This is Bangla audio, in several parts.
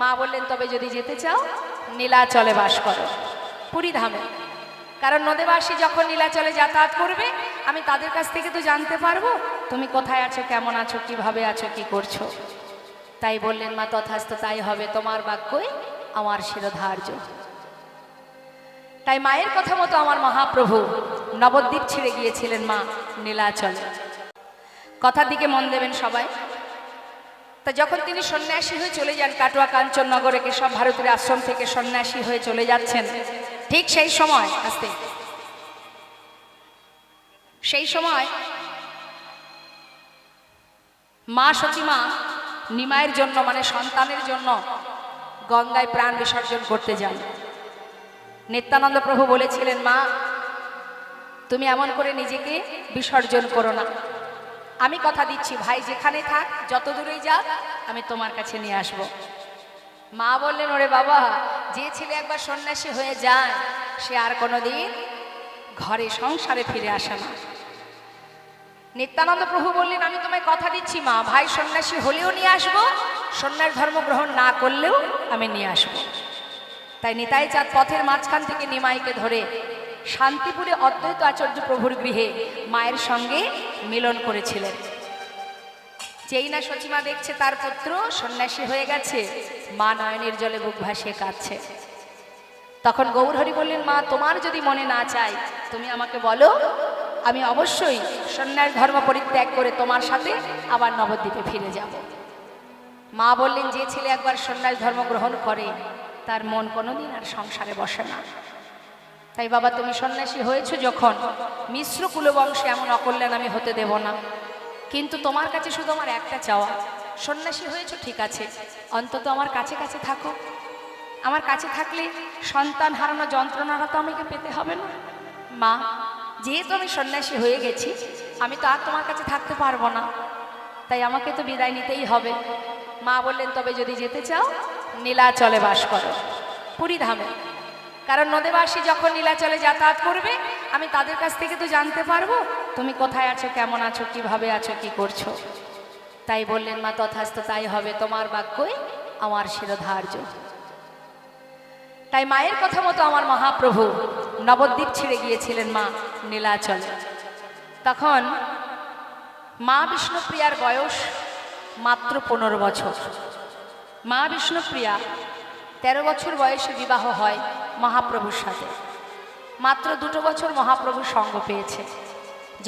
মা বললেন তবে যদি যেতে চাও নীলাচলে বাস করো, পুরীধামে। কারণ নদীবাসী যখন নীলাচলে যাতায়াত করবে আমি তাদের কাছ থেকে তো জানতে পারবো তুমি কোথায় আছো, কেমন আছো, কিভাবে আছো, কি করছো। তাই বললেন মা তথাস্তু তাই হবে, তোমার বাক্যই আমার শিরোধার্য। তাই মায়ের কথা মতো আমার মহাপ্রভু নবদ্বীপ ছেড়ে গিয়েছিলেন মা নীলাচলে। কথার দিকে মন দেবেন সবাই। তা যখন তিনি সন্ন্যাসী হয়ে চলে যান কাটোয়া কাঞ্চননগরে, কেশব ভারতীর আশ্রম থেকে সন্ন্যাসী হয়ে চলে যাচ্ছেন, ঠিক সেই সময় মা সতীমা নিমাইয়ের জন্য মানে সন্তানের জন্য গঙ্গায় প্রাণ বিসর্জন করতে যান। নিত্যানন্দ প্রভু বলেছিলেন মা তুমি এমন করে নিজেকে বিসর্জন করো না, আমি কথা দিচ্ছি ভাই যেখানে থাক যত দূরেই যাক আমি তোমার কাছে নিয়ে আসব। মা বললেন ওরে বাবা, যে ছেলে একবার সন্ন্যাসী হয়ে যায় সে আর কোনোদিন ঘরে সংসারে ফিরে আসে না। নিত্যানন্দ প্রভু বললেন আমি তোমায় কথা দিচ্ছি মা, ভাই সন্ন্যাসী হলেও নিয়ে আসবো, সন্ন্যাস ধর্ম গ্রহণ না করলেও আমি নিয়ে আসবো। তাই নিতাই চাঁদ পথের মাঝখান থেকে নিমাইকে ধরে শান্তিপুরে অদ্বৈত আচার্য প্রভুর গৃহে মায়ের সঙ্গে মিলন করেছিলেন। যেই না সচিমা দেখছে তার পুত্র সন্ন্যাসী হয়ে গেছে, মা নয়নের জলে বুক ভাসিয়ে কাঁদছে। তখন গৌরহরি বললেন মা তোমার যদি মনে না চায় তুমি আমাকে বলো, আমি অবশ্যই সন্ন্যাস ধর্ম পরিত্যাগ করে তোমার সাথে আবার নবদ্বীপে ফিরে যাব। মা বললেন যে ছেলে একবার সন্ন্যাস ধর্ম গ্রহণ করে তার মন কোনোদিন আর সংসারে বসে না। তাই বাবা তুমি সন্ন্যাসী হয়েছো যখন, মিশ্র কুলবংশে এমন অকল্যাণ আমি হতে দেব না। কিন্তু তোমার কাছে শুধু আমার একটা চাওয়া, সন্ন্যাসী হয়েছো ঠিক আছে, অন্তত আমার কাছে কাছে থাকো। আমার কাছে থাকলে সন্তান হারানো যন্ত্রণাটা তো আমাকে পেতে হবে না। মা যেহেতু আমি সন্ন্যাসী হয়ে গেছি আমি তো আর তোমার কাছে থাকতে পারবো না, তাই আমাকে তো বিদায় নিতেই হবে। মা বললেন তবে যদি যেতে চাও নীলাচলে বাস করো, পুরীধামে। কারণ নদীবাসী যখন নীলাচলে যাতায়াত করবে আমি তাদের কাছ থেকে তো জানতে পারবো তুমি কোথায় আছো, কেমন আছো, কিভাবে আছো, কি করছো। তাই বললেন মা তথাস্তু তাই হবে, তোমার বাক্যই আমার শিরোধার্য। তাই মায়ের কথা মতো আমার মহাপ্রভু নবদ্বীপ ছেড়ে গিয়েছিলেন মা নীলাচলে। তখন মা বিষ্ণুপ্রিয়ার বয়স মাত্র 15 বছর। মা বিষ্ণুপ্রিয়া 13 বছর বয়সে বিবাহ হয় মহাপ্রভুর সাথে। মাত্র 2 বছর মহাপ্রভুর সঙ্গ পেয়েছে।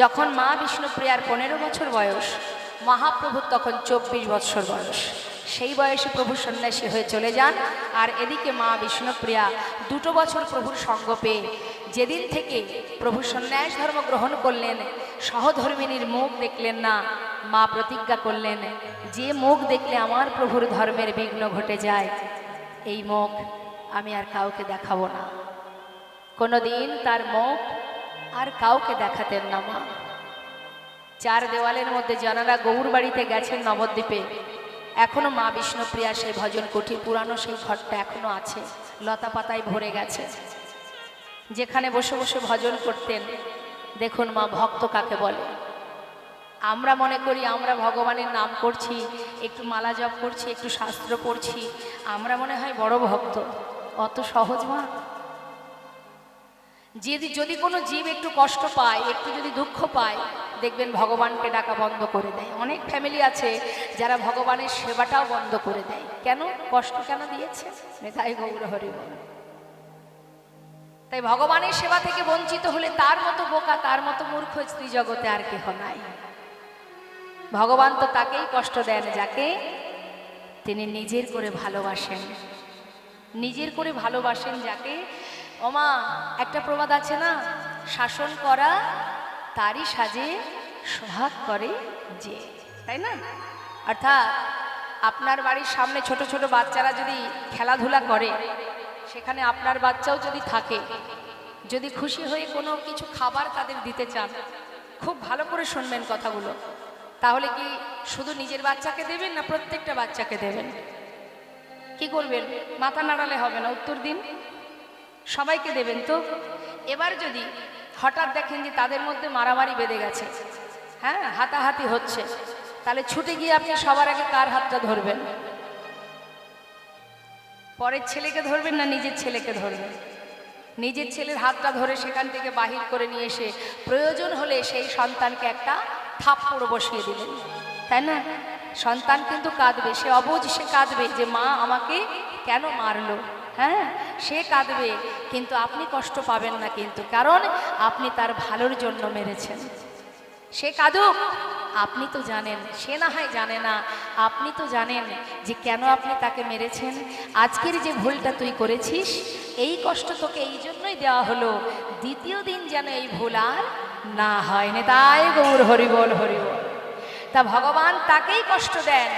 যখন মা বিষ্ণুপ্রিয়ার 15 বছর বয়স, মহাপ্রভুর তখন 24 বছর বয়স। সেই বয়সে প্রভু সন্ন্যাসী হয়ে চলে যান। আর এদিকে মা বিষ্ণুপ্রিয়া 2 বছর প্রভুর সঙ্গ পেয়ে যেদিন থেকে প্রভু সন্ন্যাস ধর্ম গ্রহণ করলেন, সহধর্মিনীর মুখ দেখলেন না। মা প্রতিজ্ঞা করলেন যে মুখ দেখলে আমার প্রভুর ধর্মের বিঘ্ন ঘটে যায় এই মুখ আমি আর কাউকে দেখাবো না। কোনোদিন তার মুখ আর কাউকে দেখাতেন না মা। 4 দেওয়ালের মধ্যে যারা গৌর বাড়িতে গেছেন নবদ্বীপে, এখনো মা বিষ্ণুপ্রিয়া সেই ভজন কুঠি, পুরানো সেই ঘরটা এখনো আছে, লতা পাতায় ভরে গেছে। যেখানে বসে বসে ভজন করতেন। দেখুন মা ভক্ত কাকে বলে। আমরা মনে করি আমরা ভগবানের নাম করছি, একটু মালা জপ করছি, একটু শাস্ত্র পড়ছি, আমরা মনে হয় বড় ভক্ত। অত সহজ মা। যদি কোনো জীব একটু কষ্ট পায়, একটু যদি দুঃখ পায়, দেখবেন ভগবানকে ডাকা বন্ধ করে দেয়। অনেক ফ্যামিলি আছে যারা ভগবানের সেবাটাও বন্ধ করে দেয়। কেন? কষ্ট কেন দিয়েছে? তাই গৌর হরি বল। তাই ভগবানের সেবা থেকে বঞ্চিত হলে তার মতো বোকা, তার মতো মূর্খ স্ত্রী জগতে আর কেহ নাই। ভগবান তো তাকেই কষ্ট দেন যাকে তিনি নিজের করে ভালোবাসেন। নিজের করে ভালোবাসেন যাকে। ওমা একটা প্রবাদ আছে না, শাসন করা তারই সাজে সোহাগ করে যে, তাই না? অর্থাৎ আপনার বাড়ির সামনে ছোট ছোট বাচ্চারা যদি খেলাধুলা করে, সেখানে আপনার বাচ্চাও যদি থাকে, যদি খুশি হয়ে কোনো কিছু খাবার তাদের দিতে চান, খুব ভালো করে শুনবেন কথাগুলো। তাহলে কি শুধু নিজের বাচ্চাকে দেবেন না প্রত্যেকটা বাচ্চাকে দেবেন? কি করবেন? মাথা নাড়ালে হবে না, উত্তর দিন। সবাইকে দেবেন তো। এবার যদি হঠাৎ দেখেন যে তাদের মধ্যে মারামারি বেঁধে গেছে, হ্যাঁ হাতাহাতি হচ্ছে, তাহলে ছুটে গিয়ে আপনি সবার আগে কার হাতটা ধরবেন? পরের ছেলেকে ধরবেন না নিজের ছেলেকে ধরবেন? নিজের ছেলের হাতটা ধরে সেখান থেকে বাহির করে নিয়ে এসে প্রয়োজন হলে সেই সন্তানকে একটা থাপ্পড় বসিয়ে দিলেন, তাই না? সন্তান কিন্তু কাঁদবে, সে অবুঝ, সে কাঁদবে যে মা আমাকে কেন মারলো, হ্যাঁ সে কাঁদবে, কিন্তু আপনি কষ্ট পাবেন না, কিন্তু কারণ আপনি তার ভালোর জন্য মেরেছেন। সে কাঁদুক, আপনি তো জানেন, সে না হয় জানে না, আপনি তো জানেন যে কেন আপনি তাকে মেরেছেন। আজকের যে ভুলটা তুই করেছিস, এই কষ্ট তোকে এই জন্যই দেওয়া হলো, দ্বিতীয় দিন যেন এই ভুল আর না হয়। নেতাই গৌর হরিবল হরিবল। তা ভগবান তাকেই কষ্ট দেন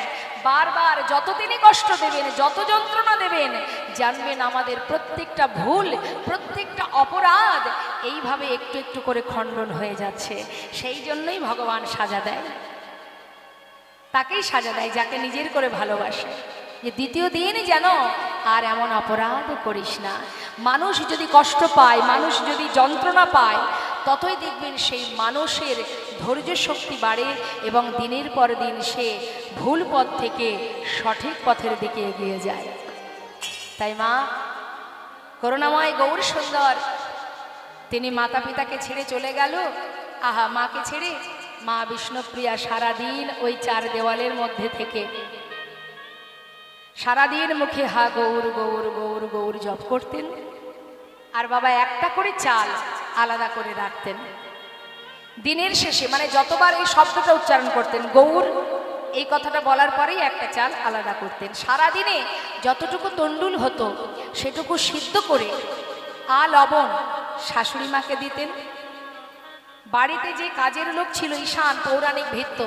বারবার, যত তিনি কষ্ট দেবেন, যত যন্ত্রণা দেবেন, জানবেন আমাদের প্রত্যেকটা ভুল, প্রত্যেকটা অপরাধ এইভাবে একটু একটু করে খণ্ডন হয়ে যাচ্ছে। সেই জন্যই ভগবান সাজা দেয়, তাকেই সাজা দেয় যাকে নিজের করে ভালোবাসে, যে দ্বিতীয় দিন যেন আর এমন অপরাধ করিস না। মানুষ যদি কষ্ট পায়, মানুষ যদি যন্ত্রণা পায়, ততই দেখবেন সেই মানুষের ধৈর্য শক্তি বাড়ে এবং দিনের পর দিন সে ভুল পথ থেকে সঠিক পথের দিকে এগিয়ে যায়। তাই মা করুণাময় গৌর সুন্দর তিনি মাতা পিতাকে ছেড়ে চলে গেল। আহা, মাকে ছেড়ে মা বিষ্ণুপ্রিয়া সারাদিন ওই চার দেওয়ালের মধ্যে থেকে সারাদিন মুখে হা গৌর গৌর গৌর গৌর জপ করতেন। আর বাবা একটা করে চাল আলাদা করে রাখতেন। দিনের শেষে মানে যতবার এই শব্দটা উচ্চারণ করতেন গৌর, এই কথাটা বলার পরেই একটা চাল আলাদা করতেন। সারাদিনে যতটুকু তন্ডুল হতো সেটুকু সিদ্ধ করে লবণ শাশুড়ি মাকে দিতেন। বাড়িতে যে কাজের লোক ছিল ঈশান পৌরাণিক ভৃত্য,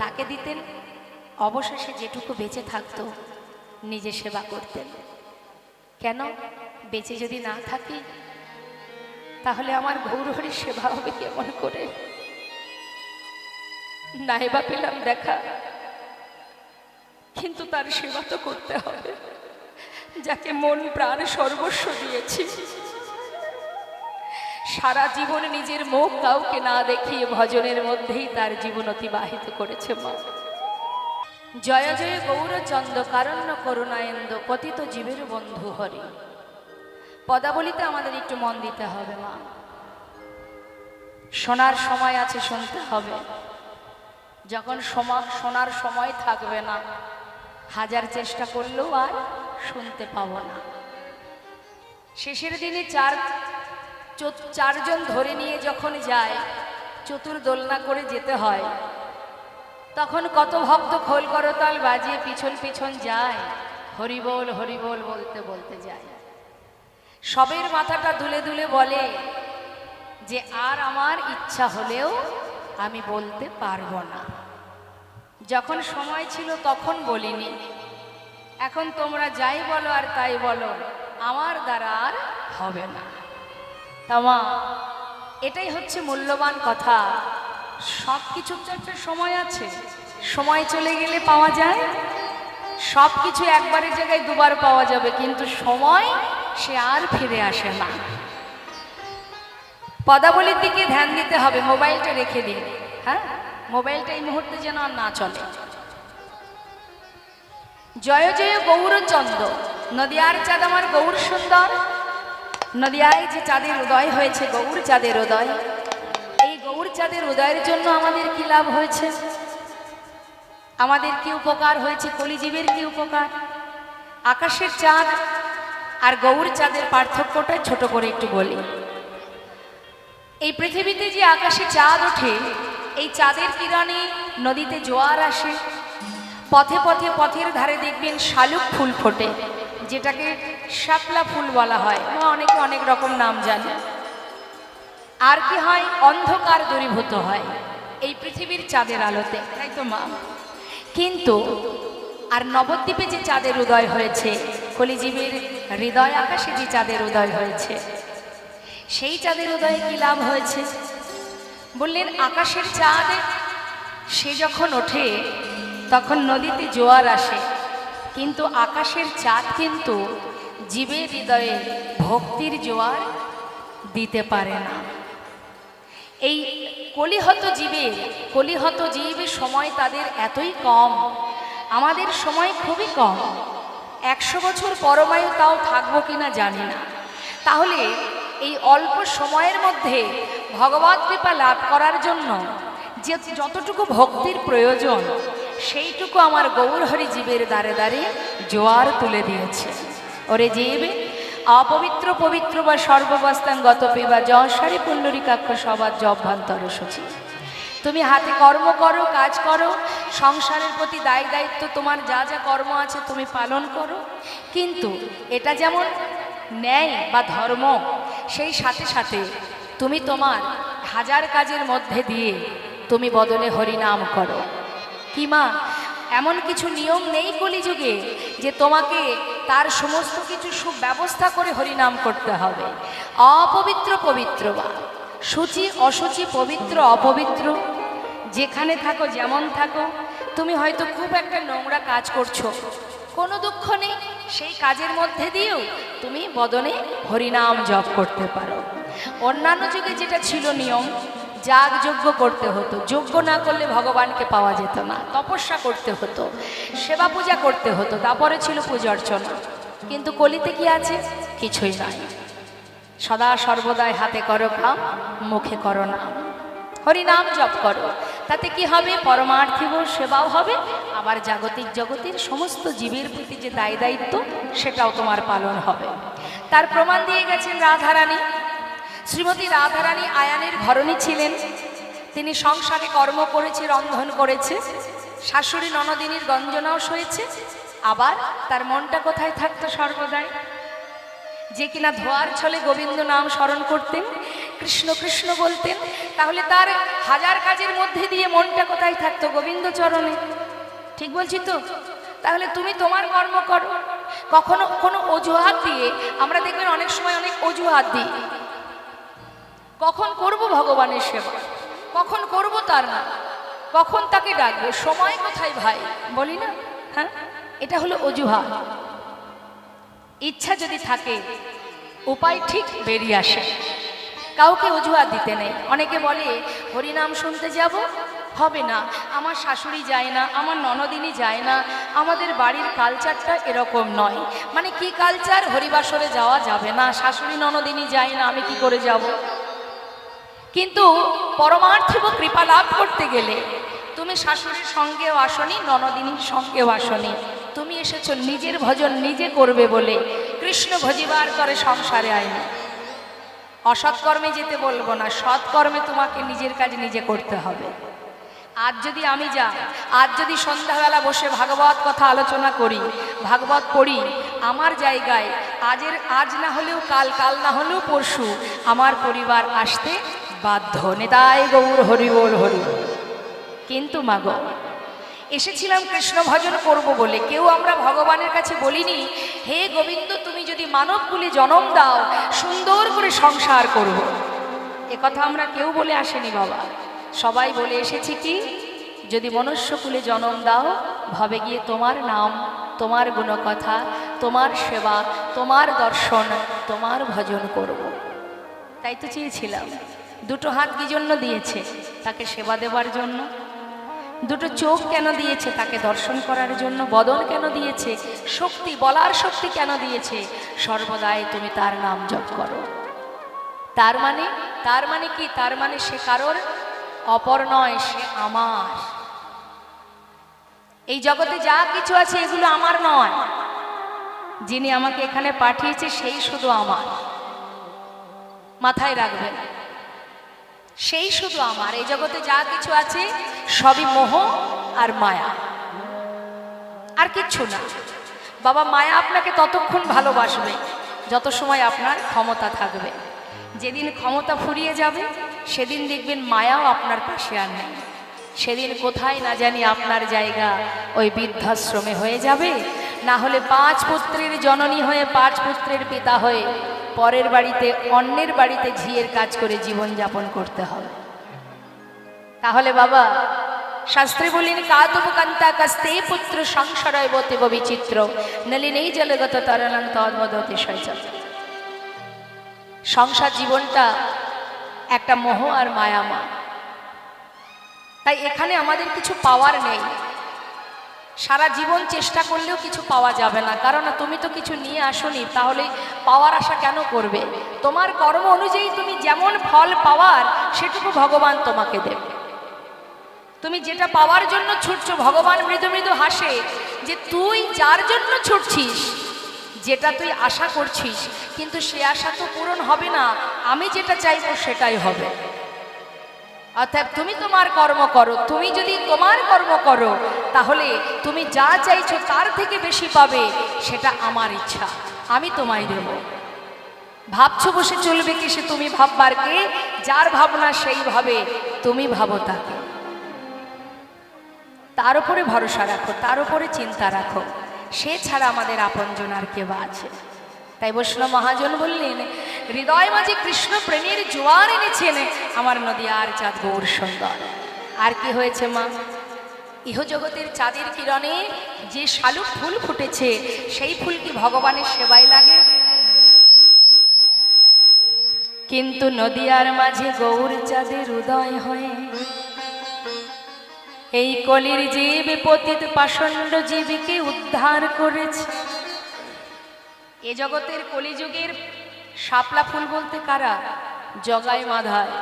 তাকে দিতেন। অবশেষে যেটুকু বেঁচে থাকতো নিজে সেবা করতেন। কেন? বেঁচে যদি না থাকি তাহলে আমার গৌরহরির সেবা হবে কেমন করে? নাইবা পেলাম দেখা, কিন্তু তার সেবা তো করতে হবে, যাকে মন প্রাণ সর্বস্ব দিয়েছি। সারা জীবন নিজের মুখ কাউকে না দেখিয়ে ভজনের মধ্যেই তার জীবন অতিবাহিত করেছে মা। জয় জয় গৌরচন্দ্র কারণ্য করুণায়ন্দ পতিত জীবের বন্ধু হরি। পদাবলিতে আমাদের একটু মন দিতে হবে মা। শোনার সময় আছে, শুনতে হবে। যখন শোনার সময় থাকবে না, হাজার চেষ্টা করলেও আর শুনতে পাবো না। শেষের দিনে চারজন ধরে নিয়ে যখন যায়, চতুর্দোলনা করে যেতে হয়, তখন কত ভক্ত খোল করতাল বাজিয়ে পিছন পিছন যায়, হরিবোল হরিবোল বলতে বলতে যায়। সবের মাথাটা দুলে দুলে বলে যে আর আমার ইচ্ছা হলেও আমি বলতে পারবো না। যখন সময় ছিল তখন বলিনি, এখন তোমরা যাই বলো আর তাই বলো, আমার দ্বারা আর হবে না। তামা এটাই হচ্ছে মূল্যবান কথা। সব কিছুর তো একটা সময় আছে, সময় চলে গেলে পাওয়া যায়। সব কিছু একবারের জায়গায় দুবার পাওয়া যাবে, কিন্তু সময় সে আর ফিরে আসে না। পদাবলীর দিকে ধ্যান দিতে হবে। মোবাইলটা রেখে দিন, হ্যাঁ, মোবাইলটা এই মুহূর্তে যেন আর না চলে। জয় জয় গৌরচন্দ্র, নদিয়ার চাঁদ আমার গৌর সুন্দর। নদিয়ায় যে চাঁদের উদয় হয়েছে, গৌর চাঁদের উদয়, এই গৌর চাঁদের উদয়ের জন্য আমাদের কি লাভ হয়েছে? আমাদের কি উপকার হয়েছে? কলিজীবের কি উপকার? আকাশের চাঁদ আর গৌর চাঁদের পার্থক্যটা ছোট করে একটু বলি। এই পৃথিবীতে যে আকাশে চাঁদ ওঠে, এই চাঁদের কিরণে নদীতে জোয়ার আসে, পথে পথে পথের ধারে দেখবেন শালুক ফুল ফোটে, যেটাকে শাপলা ফুল বলা হয়, অনেকে অনেক রকম নাম জানে। আর কি হয়? অন্ধকার দূরীভূত হয় এই পৃথিবীর চাঁদের আলোতে, তাই তো মা? কিন্তু আর নবদ্বীপে যে চাঁদের উদয় হয়েছে, কলিজীবের হৃদয় আকাশে যে চাঁদের উদয় হয়েছে, সেই চাঁদের উদয়ে কি লাভ হয়েছে? বললেন আকাশের চাঁদ সে যখন ওঠে তখন নদীতে জোয়ার আসে, কিন্তু আকাশের চাঁদ কিন্তু জীবের হৃদয়ে ভক্তির জোয়ার দিতে পারে না। এই কলিহত জীবের সময় তাদের এতই কম, আমাদের সময় খুবই কম। 100 বছর পরমায়ু তাও থাকবো কিনা জানি না। তাহলে এই অল্প সময়ের মধ্যে ভগবৎ কৃপা লাভ করার জন্য যে যতটুকু ভক্তির প্রয়োজন সেইটুকু আমার গৌরহরি জীবের দ্বারে দ্বারে জোয়ার তুলে দিয়েছে। ওরে জীব, অপবিত্র পবিত্র বা সর্ববস্থাঙ্গত পিবা যশারি পুণ্ডরিকাক্ষ সবার জভ্যান্তর সূচি। তুমি হাতে কর্ম করো, কাজ করো, সংসারের প্রতি দায় দায়িত্ব তোমার যা যা কর্ম আছে তুমি পালন করো, কিন্তু এটা যেমন ন্যায় বা ধর্ম, সেই সাথে সাথে তুমি তোমার হাজার কাজের মধ্যে দিয়ে তুমি বদলে হরিনাম করো। কি মা, এমন কিছু নিয়ম নেই কলিযুগে যে তোমাকে তার সমস্ত কিছু সুব্যবস্থা করে হরিনাম করতে হবে। অপবিত্র পবিত্র বা সূচি অসুচি, পবিত্র অপবিত্র, যেখানে থাকো যেমন থাকো, তুমি হয়তো খুব একটা নোংরা কাজ করছো, কোনো দুঃখ নেই, সেই কাজের মধ্যে দিয়েও তুমি বদনে হরিনাম জপ করতে পারো। অন্যান্য যুগে যেটা ছিল নিয়ম, যাগযজ্ঞ করতে হতো, যজ্ঞ না করলে ভগবানকে পাওয়া যেত না, তপস্যা করতে হতো, সেবা পূজা করতে হতো, তারপরে ছিল পূজা অর্চনা। কিন্তু কলিতে কি আছে? কিছুই নাই। সদা সর্বদাই হাতে করো কাম, মুখে করো নাম, হরিনাম জপ করো। তাতে কি হবে? পরমার্থিব সেবাও হবে, আবার জাগতিক জগতের সমস্ত জীবের প্রতি যে দায় দায়িত্ব সেটাও তোমার পালন হবে। তার প্রমাণ দিয়ে গেছেন রাধারানী। শ্রীমতী রাধারানী আয়ানের ঘরণী ছিলেন। তিনি সংসারে কর্ম করেছে, রন্ধন করেছে, শাশুড়ি ননদিনীর গঞ্জনাও সয়েছে, আবার তার মনটা কোথায় থাকতো সর্বদাই? যে কিনা ধোয়ার ছলে গোবিন্দ নাম স্মরণ করতেন, কৃষ্ণ কৃষ্ণ বলতেন, তাহলে তার হাজার কাজের মধ্যে দিয়ে মনটা কোথায় থাকতো? গোবিন্দ চরণে। ঠিক বলছি তো? তাহলে তুমি তোমার কর্ম করো। কখনো কোনো অজুহাত দিয়ে, আমরা দেখবেন অনেক সময় অনেক অজুহাত দিই, কখন করব ভগবানের সেবা, কখন করব তার নাম, কখন তাকে ডাকবো, সময় কোথায় ভাই, বলি না? হ্যাঁ, এটা হলো অজুহাত। ইচ্ছা যদি থাকে উপায় ঠিক বেরিয়ে আসে, কাউকে অজুহাত দিতে নেই। অনেকে বলে হরিনাম শুনতে যাব, হবে না, আমার শাশুড়ি যায় না, আমার ননদিনী যায় না, আমাদের বাড়ির কালচারটা এরকম নয়। মানে কি কালচার? হরিবাসরে যাওয়া যাবে না, শাশুড়ি ননদিনী যায় না, আমি কি করে যাব? কিন্তু পরমার্থিব কৃপা লাভ করতে গেলে তুমি শাশুড়ির সঙ্গেও আসনি, ননদিনীর সঙ্গেও আসনি, তুমি এসেছো নিজের ভজন নিজে করবে বলে। কৃষ্ণ ভজিবার করে সংসারে আইনি। অসৎকর্মে যেতে বলবো না, সৎকর্মে তোমাকে নিজের কাজ নিজে করতে হবে। আজ যদি আমি যাই, আজ যদি সন্ধ্যাবেলা বসে ভাগবত কথা আলোচনা করি, ভাগবত পড়ি, আমার জায়গায় আজ না হলেও কাল, কাল না হলেও পরশু আমার পরিবার আসতে বাধ্য। নিতাই গৌর হরি বল হরি। কিন্তু মাগো, এসেছিলাম কৃষ্ণ ভজন করব বলে, কেউ আমরা ভগবানের কাছে বলিনি হে গোবিন্দ তুমি যদি মানবকুলে জন্ম দাও সুন্দর করে সংসার করব। কথা আমরা কেউ বলে আসেনি বাবা। সবাই বলে এসেছি কি, যদি মনুষ্যকুলে জন্ম দাও ভবে গিয়ে তোমার নাম, তোমার গুণকথা, তোমার সেবা, তোমার দর্শন, তোমার ভজন করব। তাই তো চেয়েছিলাম। দুটো হাত কি জন্য দিয়েছে? তাকে সেবা দেওয়ার জন্য। দুটো চোখ কেন দিয়েছে? তাকে দর্শন করার জন্য। বদন কেন দিয়েছে? শক্তি, বলার শক্তি কেন দিয়েছে? সর্বদাই তুমি তার নাম জপ করো। তার মানে কি? তার মানে সে কারোর অপর নয়, সে আমার। এই জগতে যা কিছু আছে এগুলো আমার নয়, যিনি আমাকে এখানে পাঠিয়েছে সেই শুধু আমার। মাথায় রাখবেন, সেই শুধু আমার। এই জগতে যা কিছু আছে সবই মোহ আর মায়া, আর কিচ্ছু না। বাবা, মায়া আপনাকে ততক্ষণ ভালোবাসবে যত সময় আপনার ক্ষমতা থাকবে। যেদিন ক্ষমতা ফুরিয়ে যাবে সেদিন দেখবেন মায়াও আপনার পাশে আর নেই। সেদিন কোথায় না জানি আপনার জায়গা ওই বৃদ্ধাশ্রমে হয়ে যাবে, না হলে 5 পুত্রের জননী হয়ে 5 পুত্রের পিতা হয়ে পরের বাড়িতে, অন্যের বাড়িতে ঝিয়ের কাজ করে জীবন যাপন করতে হবে। তাহলে বাবা, শাস্ত্রে বলেন কাতব কান্তা কাস্তে পুত্র সংসারয় বতে বিচিত্র নলিনেই জলগত তরণং তদ্বদতি শৈচর। সংসার জীবনটা একটা মোহ আর মায়ামা। তাই এখানে আমাদের কিছু পাওয়ার নেই, সারা জীবন চেষ্টা করলেও কিছু পাওয়া যাবে না, কারণ তুমি তো কিছু নিয়ে আসোনি, তাহলে পাওয়ার আশা কেন করবে? তোমার কর্ম অনুযায়ী তুমি যেমন ফল পাওয়ার সেটুকু ভগবান তোমাকে দেবে। তুমি যেটা পাওয়ার জন্য ছুটছো, ভগবান মৃদু মৃদু হাসে যে তুই যার জন্য ছুটছিস, যেটা তুই আশা করছিস, কিন্তু সে আশা তো পূরণ হবে না, আমি যেটা চাইবো সেটাই হবে। অর্থাৎ তুমি তোমার কর্ম করো, তুমি যদি তোমার কর্ম করো তাহলে তুমি যা চাইছো তার থেকে বেশি পাবে, সেটা আমার ইচ্ছা, আমি তোমায় দেব। ভাবছো বসে চলবে কি? সে তুমি ভাববার কে? যার ভাবনা সেইভাবে তুমি ভাবো তাকে, তার উপরে ভরসা রাখো, তার উপরে চিন্তা রাখো, সে ছাড়া আমাদের আপনজন আর কেউ আছে? তাই বৈষ্ণব মহাজন বললেন, হৃদয় মাঝে কৃষ্ণ প্রেমের জোয়ার এনেছেন আমার নদিয়ার চাঁদ গৌর সুন্দর। আর কি হয়েছে মা? ইহজগতের চাঁদের কিরণে যে শালুক ফুল ফুটেছে, সেই ফুল কি ভগবানের সেবায় লাগে? কিন্তু নদিয়ার মাঝে গৌর চাঁদের উদয় হয়ে এই কলির জীব পতিত পাষণ্ড জীবকে উদ্ধার করেছে। এ জগতের কলিযুগের শাপলা ফুল বলতে কারা? জগাই মাধায়,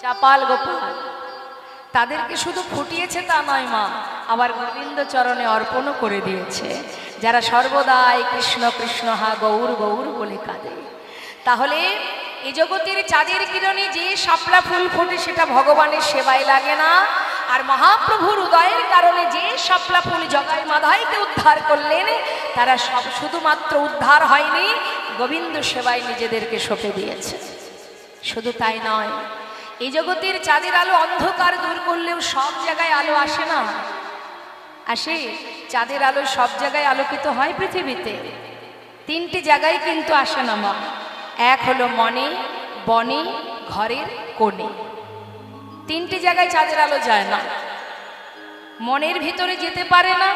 চাপাল গোপাল, তাদেরকে শুধু ফুটিয়েছে তা নয় মা, আবার গোবিন্দ চরণে অর্পণও করে দিয়েছে, যারা সর্বদাই কৃষ্ণ কৃষ্ণ হা গৌর গৌর বলে কাঁদে। তাহলে এ জগতের চাঁদের কিরণে যে শাপলা ফুল ফোটে সেটা ভগবানের সেবায় লাগে না, আর মহাপ্রভুর উদয়ের কারণে যে শাপলা ফুল জগাই মাধাইকে উদ্ধার করলেন, তারা সব শুধুমাত্র উদ্ধার হয়নি, গোবিন্দ সেবায় নিজেদেরকে সঁপে দিয়েছে। শুধু তাই নয়, এই জগতের চাঁদের আলো অন্ধকার দূর করলেও সব জায়গায় আলো আসে না। আসে? চাঁদের আলো সব জায়গায় আলোকিত হয় পৃথিবীতে? তিনটি জায়গায় কিন্তু আসে না মা। এক হলো মনে, বনে, ঘরের কোণে। তিনটি জায়গায় চাঁদের আলো যায় না। মনের ভিতরে যেতে পারে না,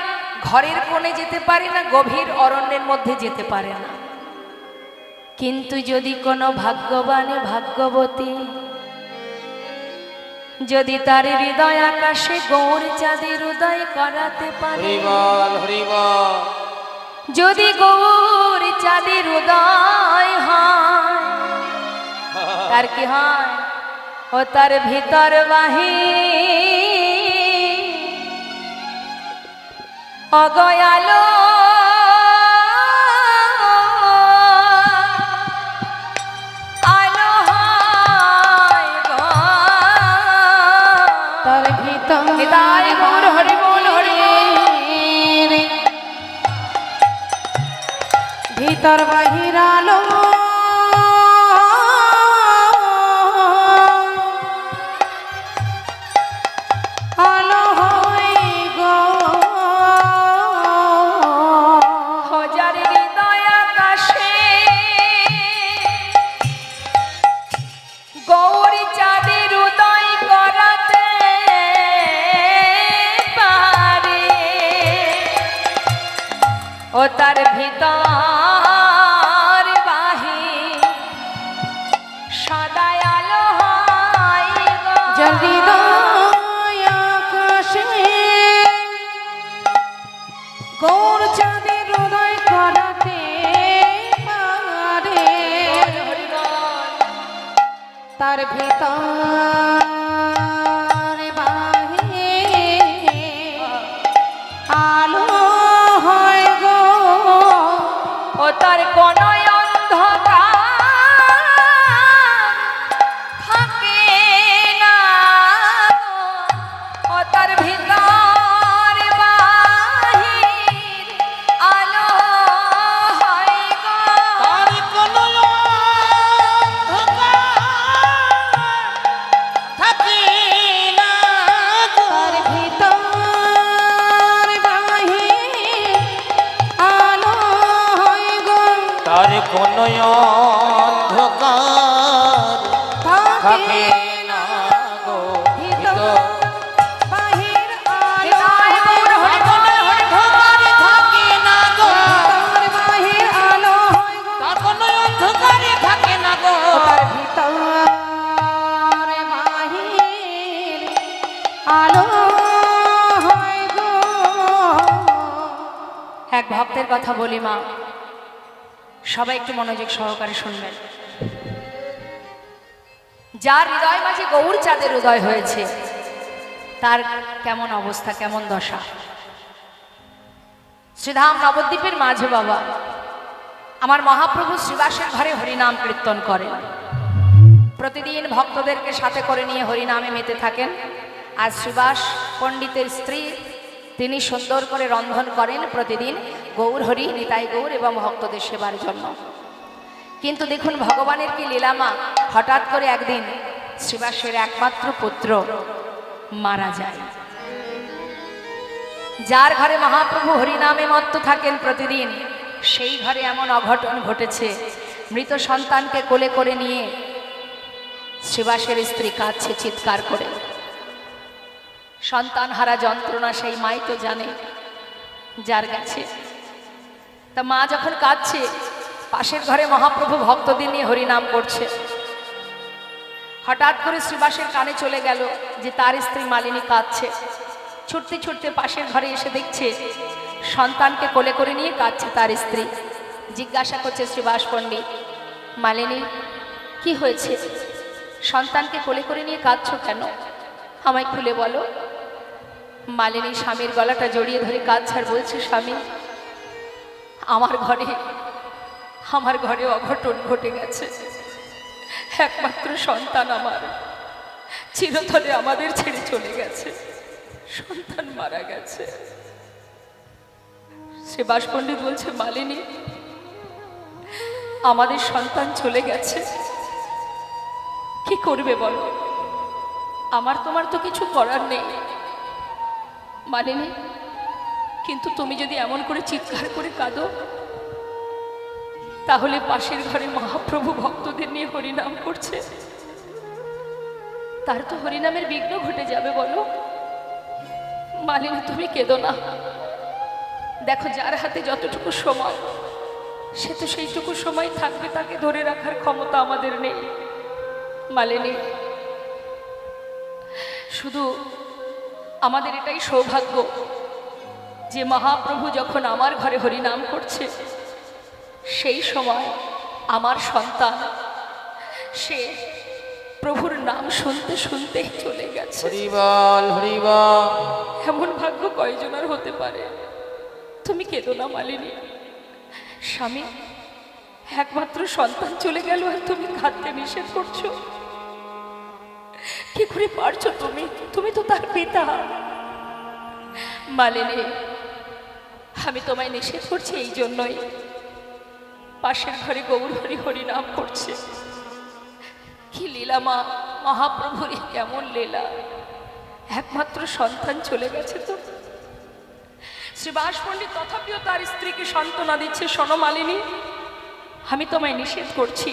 ঘরের কোণে যেতে পারে না, গভীর অরণ্যের মধ্যে যেতে পারে না। কিন্তু যদি কোনো ভাগ্যবানে ভাগ্যবতী যদি তার হৃদয় আকাশে গৌর চাঁদের উদয় করাতে পারে, যদি গৌর চাঁদের উদয় হয়, তার কি হয়? ও তার ভিতর বাহির অগয়ালো আলো হয় গো, তার ভিতর হৃদয় গৌর হরি বল হরি বল, ভিতর বাহির আলো ও তার ভিতর বাহির সদাই আলো হয় গো, হৃদয় আকাশে গৌর চাঁদের উদয় করাতে পারে, তার ভিতর বাহির আলো ও তার কোন অন্ধকার থাকে না, ও তার ভিতর বাহির আলো হয় গো, তার কোন অন্ধকার থাকে না, তার ভিতর তার কোন অন্ধকার থাকে না গো, ভিতর বাহির আলো থাকে না গো, তার বাহির আলো হয় গো, তার কোন অন্ধকার থাকে না গো, তার ভিতর বাহির আলো হয় গো, কথা বলি মা, সবাই একটু মনোযোগ সহকারে শুনবেন। যার হৃদয় মাঝে গৌর চাঁদের উদয় হয়েছে তার কেমন অবস্থা, কেমন দশা। শ্রীধাম নবদ্বীপের মাঝে বাবা আমার মহাপ্রভু শ্রীবাসের ঘরে হরিনাম কীর্তন করেন। প্রতিদিন ভক্তদেরকে সাথে করে নিয়ে হরিনামে মেতে থাকেন। আর শ্রীবাস পণ্ডিতের স্ত্রী তিনি সুন্দর করে রন্ধন করেন প্রতিদিন গৌর হরি, নিতাই গৌর এবং ভক্তদের সেবার জন্য। কিন্তু দেখুন ভগবানের কি লীলামা, হঠাৎ করে একদিন শ্রীবাসের একমাত্র পুত্র মারা যায়। যার ঘরে মহাপ্রভু হরিনামে মত্ত থাকেন প্রতিদিন, সেই ঘরে এমন অঘটন ঘটেছে। মৃত সন্তানকে কোলে করে নিয়ে শ্রীবাসের স্ত্রী কাঁদছে চিৎকার করে। সন্তান হারা যন্ত্রণা সেই মাই তো জানে যার কাছে। তা মা যখন কাঁদছে, পাশের ঘরে মহাপ্রভু ভক্তদের নিয়ে হরিনাম করছে। হঠাৎ করে শ্রীবাসের কানে চলে গেল যে তার স্ত্রী মালিনী কাঁদছে। ছুটতে ছুটতে পাশের ঘরে এসে দেখছে সন্তানকে কোলে করে নিয়ে কাঁদছে তার স্ত্রী। জিজ্ঞাসা করছে শ্রীবাস পণ্ডিত, মালিনী কি হয়েছে? সন্তানকে কোলে করে নিয়ে কাঁদছো কেন? আমায় খুলে বলো। মালিনী স্বামীর গলাটা জড়িয়ে ধরে কাঁদছে আর বলছে, স্বামী আমার ঘরে অঘটন ঘটে গেছে। একমাত্র সন্তান আমার চিরতরে আমাদের ছেড়ে চলে গেছে, সন্তান মারা গেছে। শ্রীবাস পণ্ডিত বলছে, মালিনী আমাদের সন্তান চলে গেছে, কি করবে বলো? আমার তোমার তো কিছু করার নেই মালিনী, কিন্তু তুমি যদি এমন করে চিৎকার করে কাঁদো তাহলে পাশের ঘরে মহাপ্রভু ভক্তদের নিয়ে হরিনাম করছে, তার তো হরিনামের বিঘ্ন ঘটে যাবে বলো। মালিনী তুমি কেঁদো না, দেখো যার হাতে যতটুকু সময় সে তো সেইটুকু সময় থাকবে, তাকে ধরে রাখার ক্ষমতা আমাদের নেই। মালিনী শুধু আমাদের এটাই সৌভাগ্য যে মহাপ্রভু যখন আমার ঘরে হরিনাম করছে সেই সময় আমার সন্তান সে প্রভুর নাম শুনতে শুনতেই চলে গেছে। হরিবল হরিবল। এমন ভাগ্য কয়জনের হতে পারে? তুমি কেঁদো না মালিনী। স্বামী একমাত্র সন্তান চলে গেল আর তুমি কাঁদতে নিষেধ করছো, কি করে পারছো তুমি? তুমি তো তার পিতা। মালিনী আমি তোমায় নিষেধ করছি এই জন্যই, পাশের ঘরে গৌর হরি হরি নাম করছে। কি লীলা মা, মহাপ্রভুর কেমন লীলা, একমাত্র সন্তান চলে গেছে তো। শ্রীবাস পণ্ডিত তথাপিও তার স্ত্রীকে সান্ত্বনা দিচ্ছে, শোনো মালিনী আমি তোমায় নিষেধ করছি,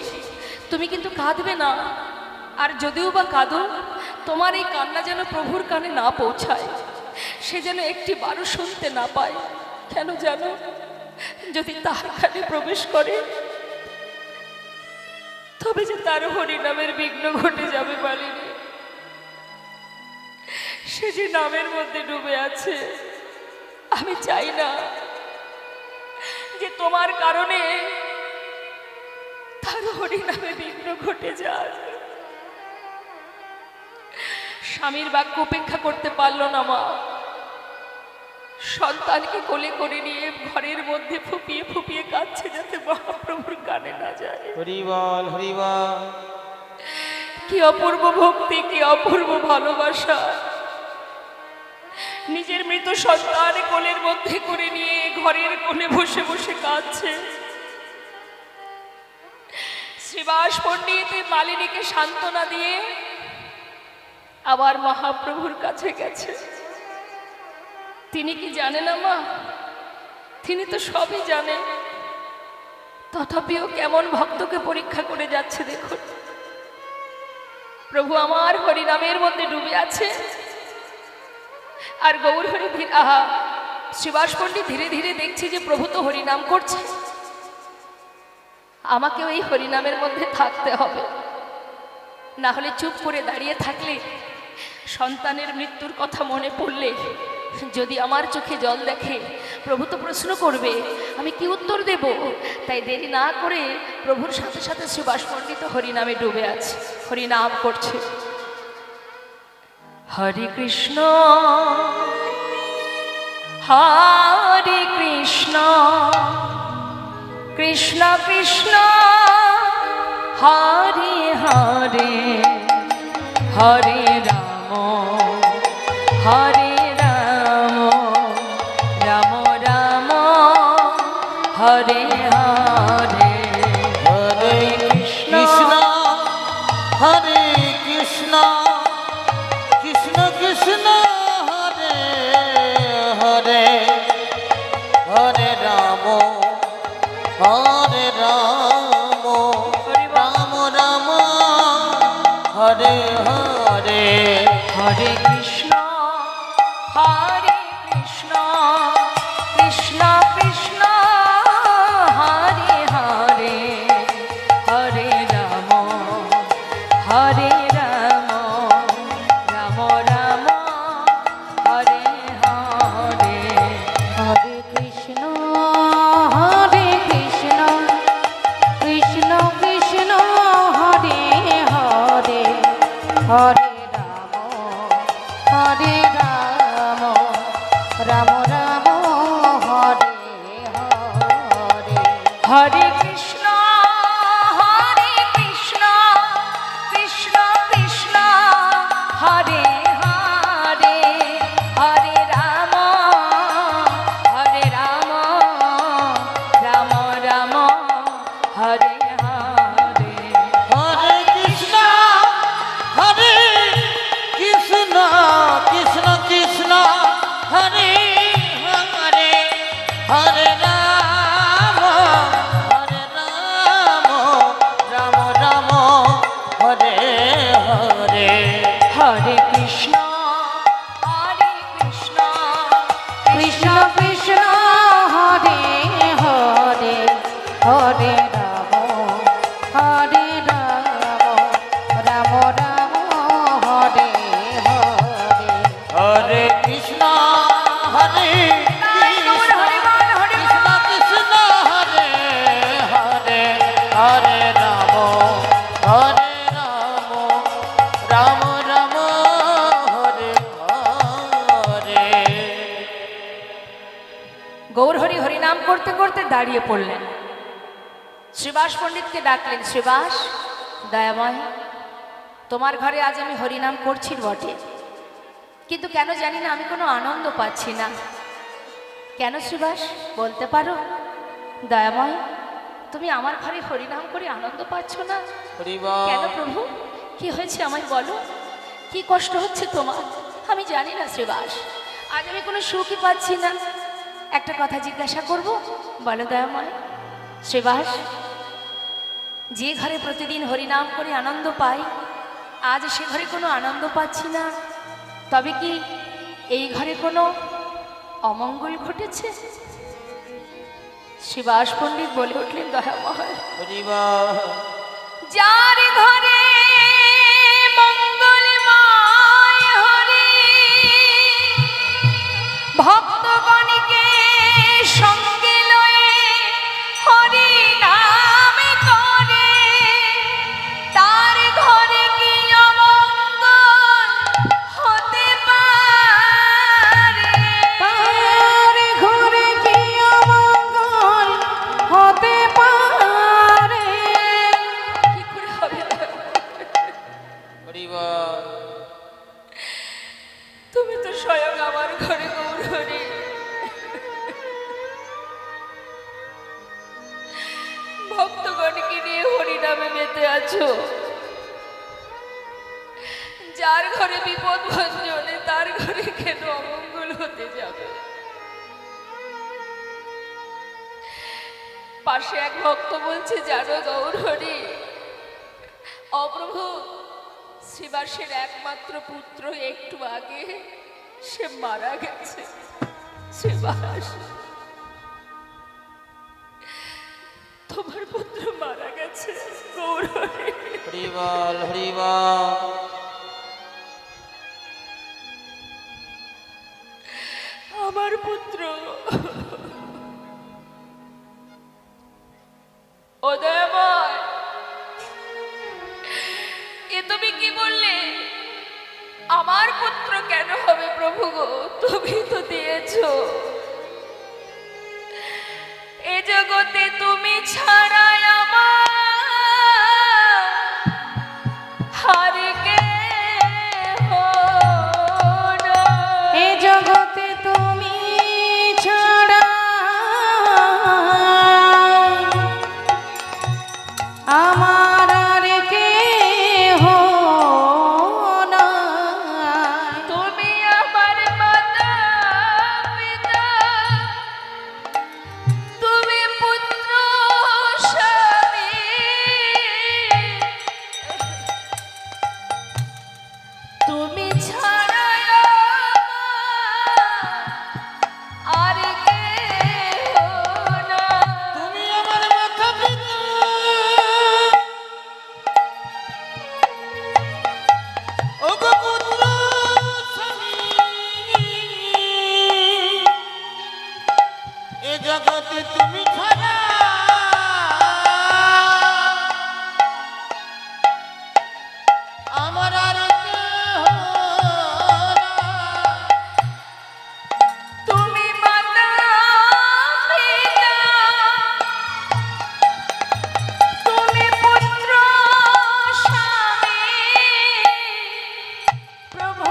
তুমি কিন্তু কাঁদবে না। আর যদিও বা কাঁদো, তোমার এই কান্না যেন প্রভুর কানে না পৌঁছায়, সে যেন একটি বারও শুনতে না পায়। কেন জানো? যদি তার কানে প্রবেশ করে তবে যে তার হরিনামের বিঘ্ন ঘটে যাবে মালিনী। সে যে নামের মধ্যে ডুবে আছে, আমি চাই না যে তোমার কারণে তার হরিনামে বিঘ্ন ঘটে যাক। স্বামীর বাক্য উপেক্ষা করতে পারল না মা, সন্তানকে কোলে করে নিয়ে ঘরের মধ্যে ফুপিয়ে ফুপিয়ে কাঁদছে যাতে মহাপ্রভুর কানে না যায়। হরিবল হরিবল। কি অপূর্ব ভক্তি, কি অপূর্ব ভালোবাসা। নিজের মৃত সন্তান কোলের মধ্যে করে নিয়ে ঘরের কোণে বসে বসে কাঁদছে। শ্রীবাস পণ্ডিত মালিনীকে সান্ত্বনা দিয়ে আবার মহাপ্রভুর কাছে গেছে। তিনি কি জানে না মা? তিনি তো সবই জানেন, তথাপিও কেমন ভক্তকে পরীক্ষা করে যাচ্ছে দেখুন। প্রভু আমার হরিনামের মধ্যে ডুবে আছে আর গৌর হরি শ্রীবাস পণ্ডিত ধীরে ধীরে দেখছি যে প্রভু তো হরিনাম করছে, আমাকেও এই হরিনামের মধ্যে থাকতে হবে, না হলে চুপ করে দাঁড়িয়ে থাকলে সন্তানের মৃত্যুর কথা মনে পড়লে যদি আমার চোখে জল দেখে প্রভু তো প্রশ্ন করবে, আমি কি উত্তর দেব? তাই দেরি না করে প্রভুর সাথে সাথে সুভাষ পণ্ডিত হরিনামে ডুবে আছে, হরিনাম করছে। হরে কৃষ্ণ হরে কৃষ্ণ কৃষ্ণ কৃষ্ণ হরে হরে হরে রাম হরে রাম রাম রাম হরে হরে। হরে কৃষ্ণ হরে কৃষ্ণ কৃষ্ণ কৃষ্ণ হরে হরে হরে রাম হরে রাম রাম রাম হরে হরে। হরে কৃষ্ণ হরে কৃষ্ণ কৃষ্ণ কৃষ্ণ হরে হরে হরে রাম হরে রাম রাম রাম হরে হরে। হরে কৃষ্ণ কৃষ্ণ কৃষ্ণ হরে হরে হরে রাম রাম রাম হরে হরে। হরে কৃষ্ণ হরে কৃষ্ণ কৃষ্ণ কৃষ্ণ হরে হরে হরে রাম রাম রাম হরে হরে। হরে কৃষ্ণ হরে কৃষ্ণ কৃষ্ণ কৃষ্ণ হরে হরে হরে রাম রাম রাম হরে হরে। হরে কৃষ্ণ হরে কৃষ্ণ কৃষ্ণ কৃষ্ণ হরে হরে হরে রাম রাম রাম হরে হরে। হরে কৃষ্ণ হরে গৌর হরিবল, হরিবল। কৃষ্ণ কৃষ্ণ হরে হরে হরে রাম রাম রাম হরে হরে। গৌর হরি হরিনাম করতে করতে দাঁড়িয়ে পড়লেন। শ্রীবাস পণ্ডিতকে ডাকলেন, শ্রীবাস দয়াময়, তোমার ঘরে আজ আমি হরিনাম করছি বটে, কিন্তু কেন জানি না আমি কোনো আনন্দ পাচ্ছি না। কেন শ্রীবাস বলতে পারো? দয়াময়, তুমি আমার ঘরে হরিনাম করে আনন্দ পাচ্ছ না কেন প্রভু? কি হয়েছে আমায় বলো, কি কষ্ট হচ্ছে তোমার? আমি জানি না শ্রীবাস, আজ আমি কোনো সুখই পাচ্ছি না। একটা কথা জিজ্ঞাসা করব, বলো দয়াময়। শ্রীবাস, যে ঘরে প্রতিদিন হরিনাম করে আনন্দ পাই, আজ সে ঘরে কোনো আনন্দ পাচ্ছি না, তবে কি এই ঘরে কোনো অমঙ্গল ঘটেছে? শ্রীবাস পণ্ডিত বলে উঠলেন, দয়াময়, যার ঘরে মঙ্গলময় হরি ভক্তগণকে সঙ্গে লয়ে হরি নাম করে, তার ঘরে কি অমঙ্গল হতে পারে? তার ঘরে কি অমঙ্গল হতে পারে? কি করে হবে? তুমি তো স্বয়ং আমার ঘরে গৌর হরি, ভক্তগণকে নিয়ে হরিনামে মেতে আছো। যার ঘরে বিপদ ভঞ্জনে তার ঘরে কেন অমঙ্গল হতে যাবে? পাশে এক ভক্ত বলছে, জানো গৌর হরি, অপ্রভু শ্রীবাসের একমাত্র পুত্র একটু আগে সে মারা গেছে। শ্রীবাস, তোমার পুত্র মারা গেছে গৌর হরি। হরিবল হরিবল। আমার পুত্র। ও দয়াময়, এ তুমি কি বললে? আমার পুত্র কেন হবে প্রভু গো? তুমি তো দিয়েছো। এ জগতে তুমি ছাড়া আমার আর কেহ নাই। এ জগতে তুমি ছাড়া আমার আর কেহ নাই। তুমি আমার মাতা পিতা, তুমি পুত্র স্বামী, তুমি ছাড়া আর কেহ নাই। তুমি আমার মাতা পিতা, ওগো পুত্র স্বামী, এ জগতে তুমি ছাড়া আমার আর কেহ নাই। তুমি মাতা পিতা, তুমি পুত্র স্বামী, প্রভু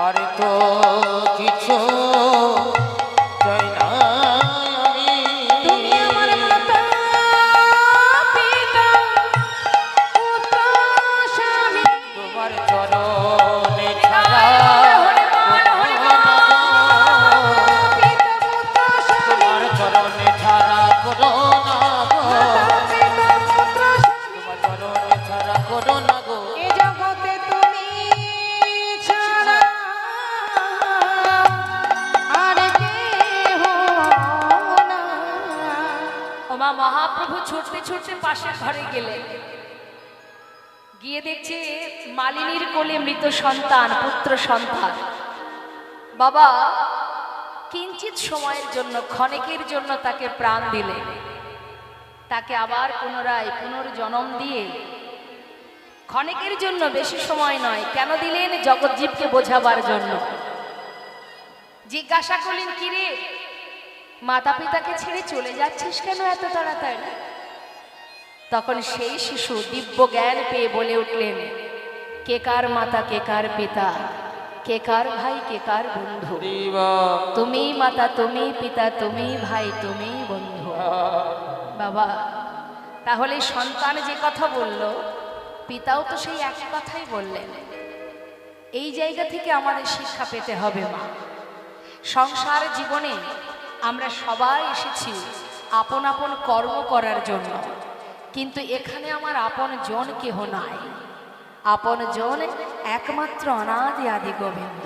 আর কিছু চাই না তুমি আমার মাতা পিতা পুত্র স্বামী। তোমার চরণে ছাড়া পিতা পুত্র স্বামী। তোমার চরণে ছাড়া করো না গো, পিতা পুত্র স্বামী। তোমার চরণে ছাড়া করো না গো। এ জগতে তুমি ছাড়া আর কেহ নাই। ওমা মহাপ্রভু ছুটতে ছুটতে পাশের ঘরে গেলেন, গিয়ে দেখছে মালিনীর কোলে মৃত সন্তান, পুত্র সন্তান। বাবা কিঞ্চিত সময়ের জন্য, ক্ষণিকের জন্য তাকে প্রাণ দিলেন, তাকে আবার পুনরায় পুনর্জন্ম দিয়ে ক্ষণিকের জন্য, বেশি সময় নয়, কেন দিলেন? জগৎজীবকে বোঝাবার জন্য। জিজ্ঞাসা করলেন, কিরে মাতা পিতাকে ছেড়ে চলে যাচ্ছিস কেন এত তাড়াতাড়ি? তখন সেই শিশু দিব্য জ্ঞান পেয়ে বলে উঠলেন, কে কার মাতা, কে কার পিতা, কে কার ভাই, কে কার বন্ধু? তুমি মাতা, তুমি পিতা, তুমি ভাই, তুমি বন্ধু। বাবা তাহলে সন্তান যে কথা বলল, পিতাও তো সেই একই কথাই বললেন। এই জায়গা থেকে আমাদের শিক্ষা পেতে হবে মা। সংসার জীবনে আমরা সবাই এসেছি আপন আপন কর্ম করার জন্য, কিন্তু এখানে আমার আপন জন কেহ নাই। আপন জন একমাত্র অনাদি আদি গোবিন্দ।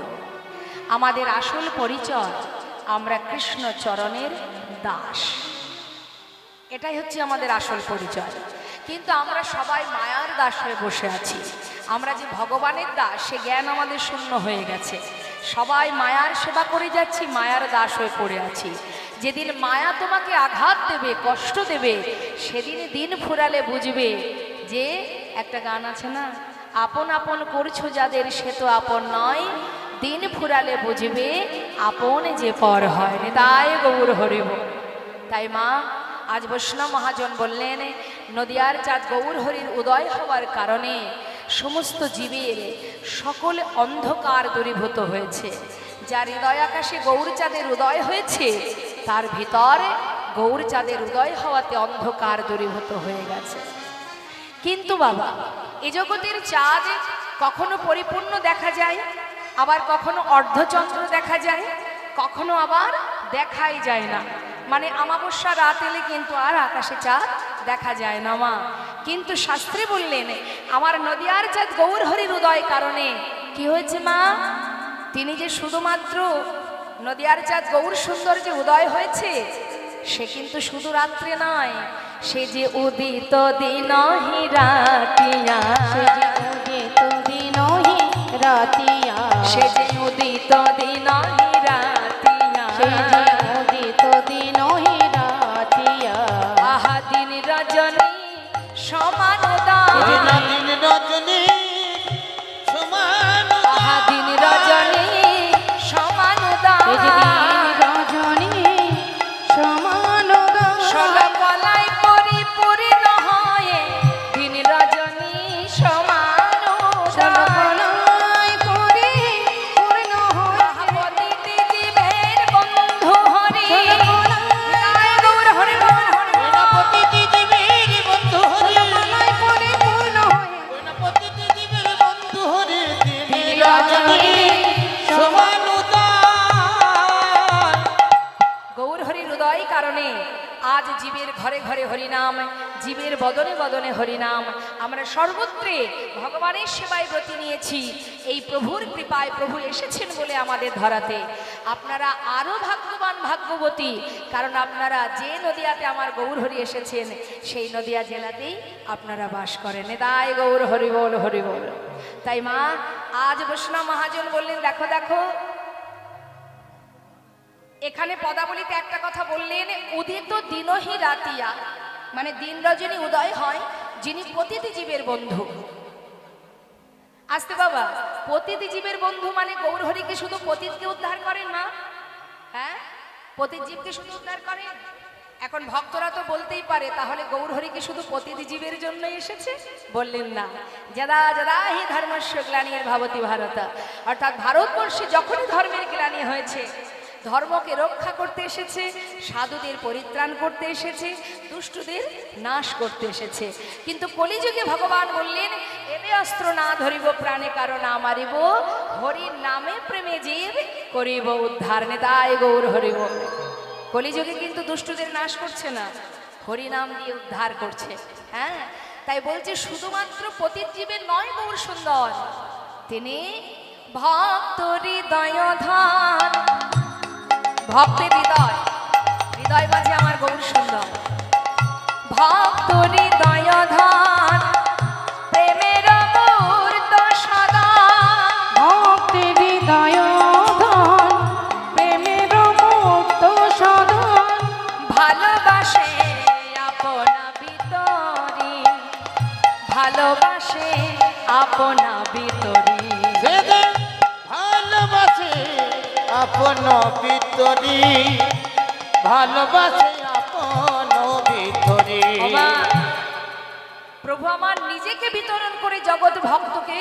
আমাদের আসল পরিচয়, আমরা কৃষ্ণ চরণের দাস। এটাই হচ্ছে আমাদের আসল পরিচয়। কিন্তু আমরা সবাই মায়ার দাস হয়ে বসে আছি। আমরা যে ভগবানের দাস, সে জ্ঞান আমাদের শূন্য হয়ে গেছে। সবাই মায়ার সেবা করে যাচ্ছি, মায়ার দাস হয়ে পড়ে আছি। যেদিন মায়া তোমাকে আঘাত দেবে, কষ্ট দেবে, সেদিন দিন ফুরালে বুঝবে যে একটা গান আছে না, আপন আপন করছো যাদের সে তো আপন নয়, দিন ফুরালে বুঝবে আপন যে পর হয়। তাই গৌর হরিব। তাই মা আজ বৈষ্ণব মহাজন বললেন, নদিয়ার চাঁদ গৌর হরির উদয় হওয়ার কারণে সমস্ত জীবের সকল অন্ধকার দূরীভূত হয়েছে। যার হৃদয় আকাশে গৌরচাঁদের উদয় হয়েছে, তার ভিতরে গৌরচাঁদের উদয় হওয়াতে অন্ধকার দূরীভূত হয়ে গেছে। কিন্তু বাবা এ জগতের চাঁদ কখনো পরিপূর্ণ দেখা যায়, আবার কখনো অর্ধচন্দ্র দেখা যায়, কখনো আবার দেখাই যায় না। মানে অমাবস্যা রাত এলে কিন্তু আর আকাশে চাঁদ দেখা যায় না মা। কিন্তু শাস্ত্রে বললেন, আমার নদিয়ার চাঁদ গৌর হরির উদয় কারণে কি হয়েছে মা? তিনি যে শুধুমাত্র নদিয়ার চাঁদ গৌর সুন্দর যে উদয় হয়েছে, সে কিন্তু শুধু রাত্রে নয়, সে যে উদিত দিন রাতিয়া, সে যে উদিত দিন রাতিয়া, সে যে উদিত দিন রাতিয়া, সে যে উদিত দিন রাতিয়া, আহা দিন রজনী সমান দিন উদয়, দিন রজনী সমান আহা দিন রজনী সমান এই যে উদয়, দিন রজনী সমান ষোলকলায় পরিপূর্ণ হয়ে দিন রজনী সমান উদয়। প্রতিটি জীবের বন্ধু হরি, জয় গৌর হরি বল হরি বল। প্রতিটি জীবের বন্ধু হরি প্রতিটি জীবের বন্ধু হরি দিন রজনী সমান উদয়। গৌর হরির উদয় কারণে আজ জীবের ঘরে ঘরে হরিনাম, জীবের বদনে বদনে হরিনাম। আমরা সর্বত্রে ভগবানের সেবায় ব্রতী নিয়েছি। এই প্রভুর কৃপায় প্রভু এসেছেন বলে আমাদের ধরাতে। আপনারা আরও ভাগ্যবান ভাগ্যবতী, কারণ আপনারা যে নদিয়াতে আমার গৌর হরি এসেছেন সেই নদিয়া জেলাতেই আপনারা বাস করেন। তাই গৌর হরি বল হরি বল। তাই মা আজ বৈষ্ণব মহাজন বললেন, দেখো দেখো, এখানে পদাবলিতে একটা কথা বললেন, উদিত দিনহি রাতিয়া, মানে দিন রজনী উদয় হয় যিনি প্রতিটি জীবের বন্ধু। আসতে বাবা, প্রতিটি জীবের বন্ধু মানে গৌর হরিকে শুধু পতিতকে উদ্ধার করেন না? হ্যাঁ, পতিত জীবকে শুধু উদ্ধার করেন? এখন ভক্তরা তো বলতেই পারে, তাহলে গৌর হরিকে শুধু প্রতিটি জীবের জন্য এসেছে? বললেন না। যদা যদা হি ধর্মস্য গ্লানির ভাবতি ভারত, অর্থাৎ ভারতবর্ষে যখনই ধর্মের গ্লানি হয়েছে, ধর্মকে রক্ষা করতে এসেছে, সাধুদের পরিত্রাণ করতে এসেছে, দুষ্টদের নাশ করতে এসেছে। কিন্তু কলিযুগে ভগবান বললেন, এবে অস্ত্র না ধরিব প্রাণে কারণ না মারিব, হরির নামে প্রেমে জীব করিব উদ্ধার। নেতাই গৌর হরিব। কলিযুগে কিন্তু দুষ্টদের নাশ করছে না, হরি নাম দিয়ে উদ্ধার করছে। হ্যাঁ, তাই বলছে শুধুমাত্র পতিত জীবের নয় গৌর সুন্দর, তিনি ভক্ত হৃদয় ধান। ভক্তের হৃদয়, হৃদয় মাঝে আমার গৌর সুন্দর। ভক্ত হৃদয় ধান, প্রেমের মূর্ত সদা, ভক্তের হৃদয় ধন, প্রেমের মুক্ত সদন, ভালোবাসে আপনা ভিতরি, ভালোবাসে আপনা ভিতরি, সেদে ভালোবাসে আপন ভিতরি, ভালোবাসে আপন ভিতরি। বাবা, প্রভু আমার নিজেকে বিতরণ করে জগৎ ভক্তকে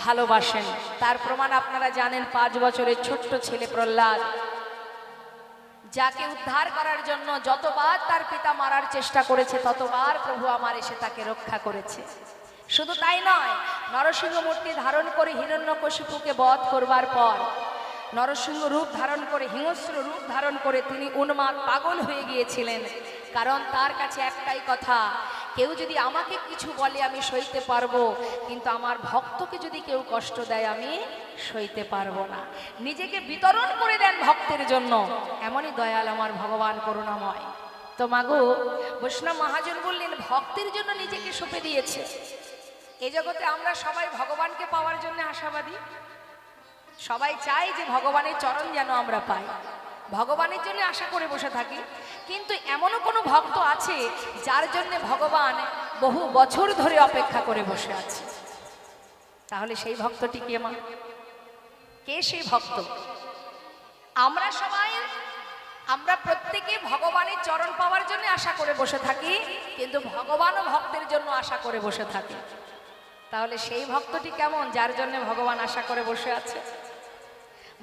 ভালোবাসেন। তার প্রমাণ আপনারা জানেন, 5 বছরের ছোট্ট ছেলে প্রহ্লাদ, যাকে উদ্ধার করার জন্য যতবার তার পিতা মারার চেষ্টা করেছে, ততবার প্রভু আমার এসে তাকে রক্ষা করেছে। শুধু তাই নয়, নরসিংহ মূর্তি ধারণ করে হিরণ্যকশিপুকে বধ করবার পর, নরসিংহ রূপ ধারণ করে, হিংস্র রূপ ধারণ করে তিনি উন্মাদ পাগল হয়ে গিয়েছিলেন। কারণ তার কাছে একটাই কথা, কেউ যদি আমাকে কিছু বলে আমি সইতে পারবো, কিন্তু আমার ভক্তকে যদি কেউ কষ্ট দেয় আমি সইতে পারবো না। নিজেকে বিতরণ করে দেন ভক্তের জন্য, এমনই দয়াল আমার ভগবান করুণাময়। তো মাগো, বৈষ্ণব মহাজন বললেন ভক্তের জন্য নিজেকে সঁপে দিয়েছে। এই জগতে আমরা সবাই ভগবানকে পাওয়ার জন্য আশাবাদী, সবাই চাই যে ভগবানের চরণ যেন আমরা পাই, ভগবানের জন্য আশা করে বসে থাকি। কিন্তু এমনও কোনো ভক্ত আছে যার জন্য ভগবান বহু বছর ধরে অপেক্ষা করে বসে আছে। তাহলে সেই ভক্তটি কে মা? কে সেই ভক্ত? আমরা সবাই, আমরা প্রত্যেকে ভগবানের চরণ পাওয়ার জন্য আশা করে বসে থাকি, কিন্তু ভগবানও ভক্তের জন্য আশা করে বসে থাকে। তাহলে সেই ভক্তটি কেমন যার জন্য ভগবান আশা করে বসে আছে?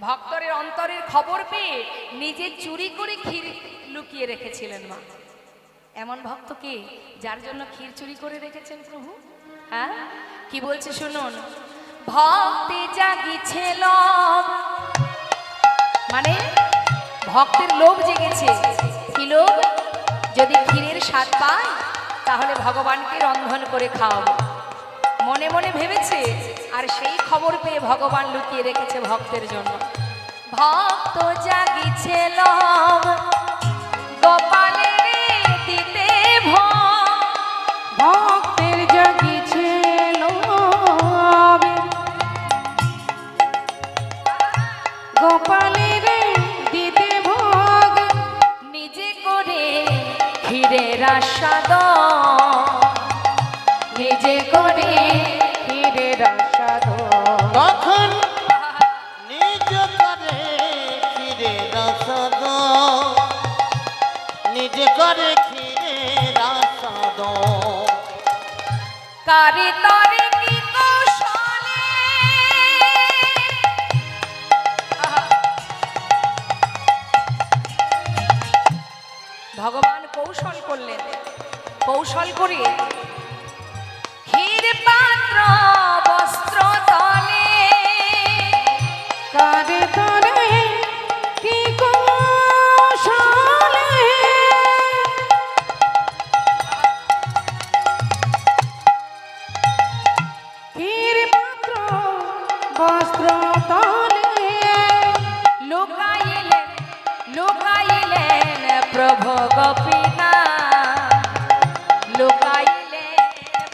ভক্তরের অন্তরের খবর পেয়ে নিজে চুরি করে ক্ষীর লুকিয়ে রেখেছিলেন মা। এমন ভক্ত কে যার জন্য ক্ষীর চুরি করে রেখেছেন প্রভু? হ্যাঁ, কি বলছে শুনুন। ভক্তি জাগিছে লোভ, মানে ভক্তের লোভ জেগেছে। কি লোভ? যদি ক্ষীরের স্বাদ পায় তাহলে ভগবানকে রন্ধন করে খাওয়াবো, মনে মনে ভেবেছে। আর সেই খবর পেয়ে ভগবান লুকিয়ে রেখেছে ভক্তের জন্য। ভক্ত জাগিছে লব গোপালের দিতে ভোগ ভক্তের জাগিছে লোভ গোপালের দিতে ভোগ নিজে করে ক্ষীরের আস্বাদ নিজে করে ক্ষীরের আস্বাদ তখন নিজ করে ফিরে রসদ নিজ করে ফিরে রসদ কারি তরে কি কৌশলে ভগবান কৌশল করলেন, কৌশল করে ক্ষীর পাত্র বস্ত্র তলে কারে তরে কি কৌশলে ক্ষীর পাত্র বস্ত্র তলে লুকাইলেন লুকাইলেন প্রভু গোপীনা লুকাইলেন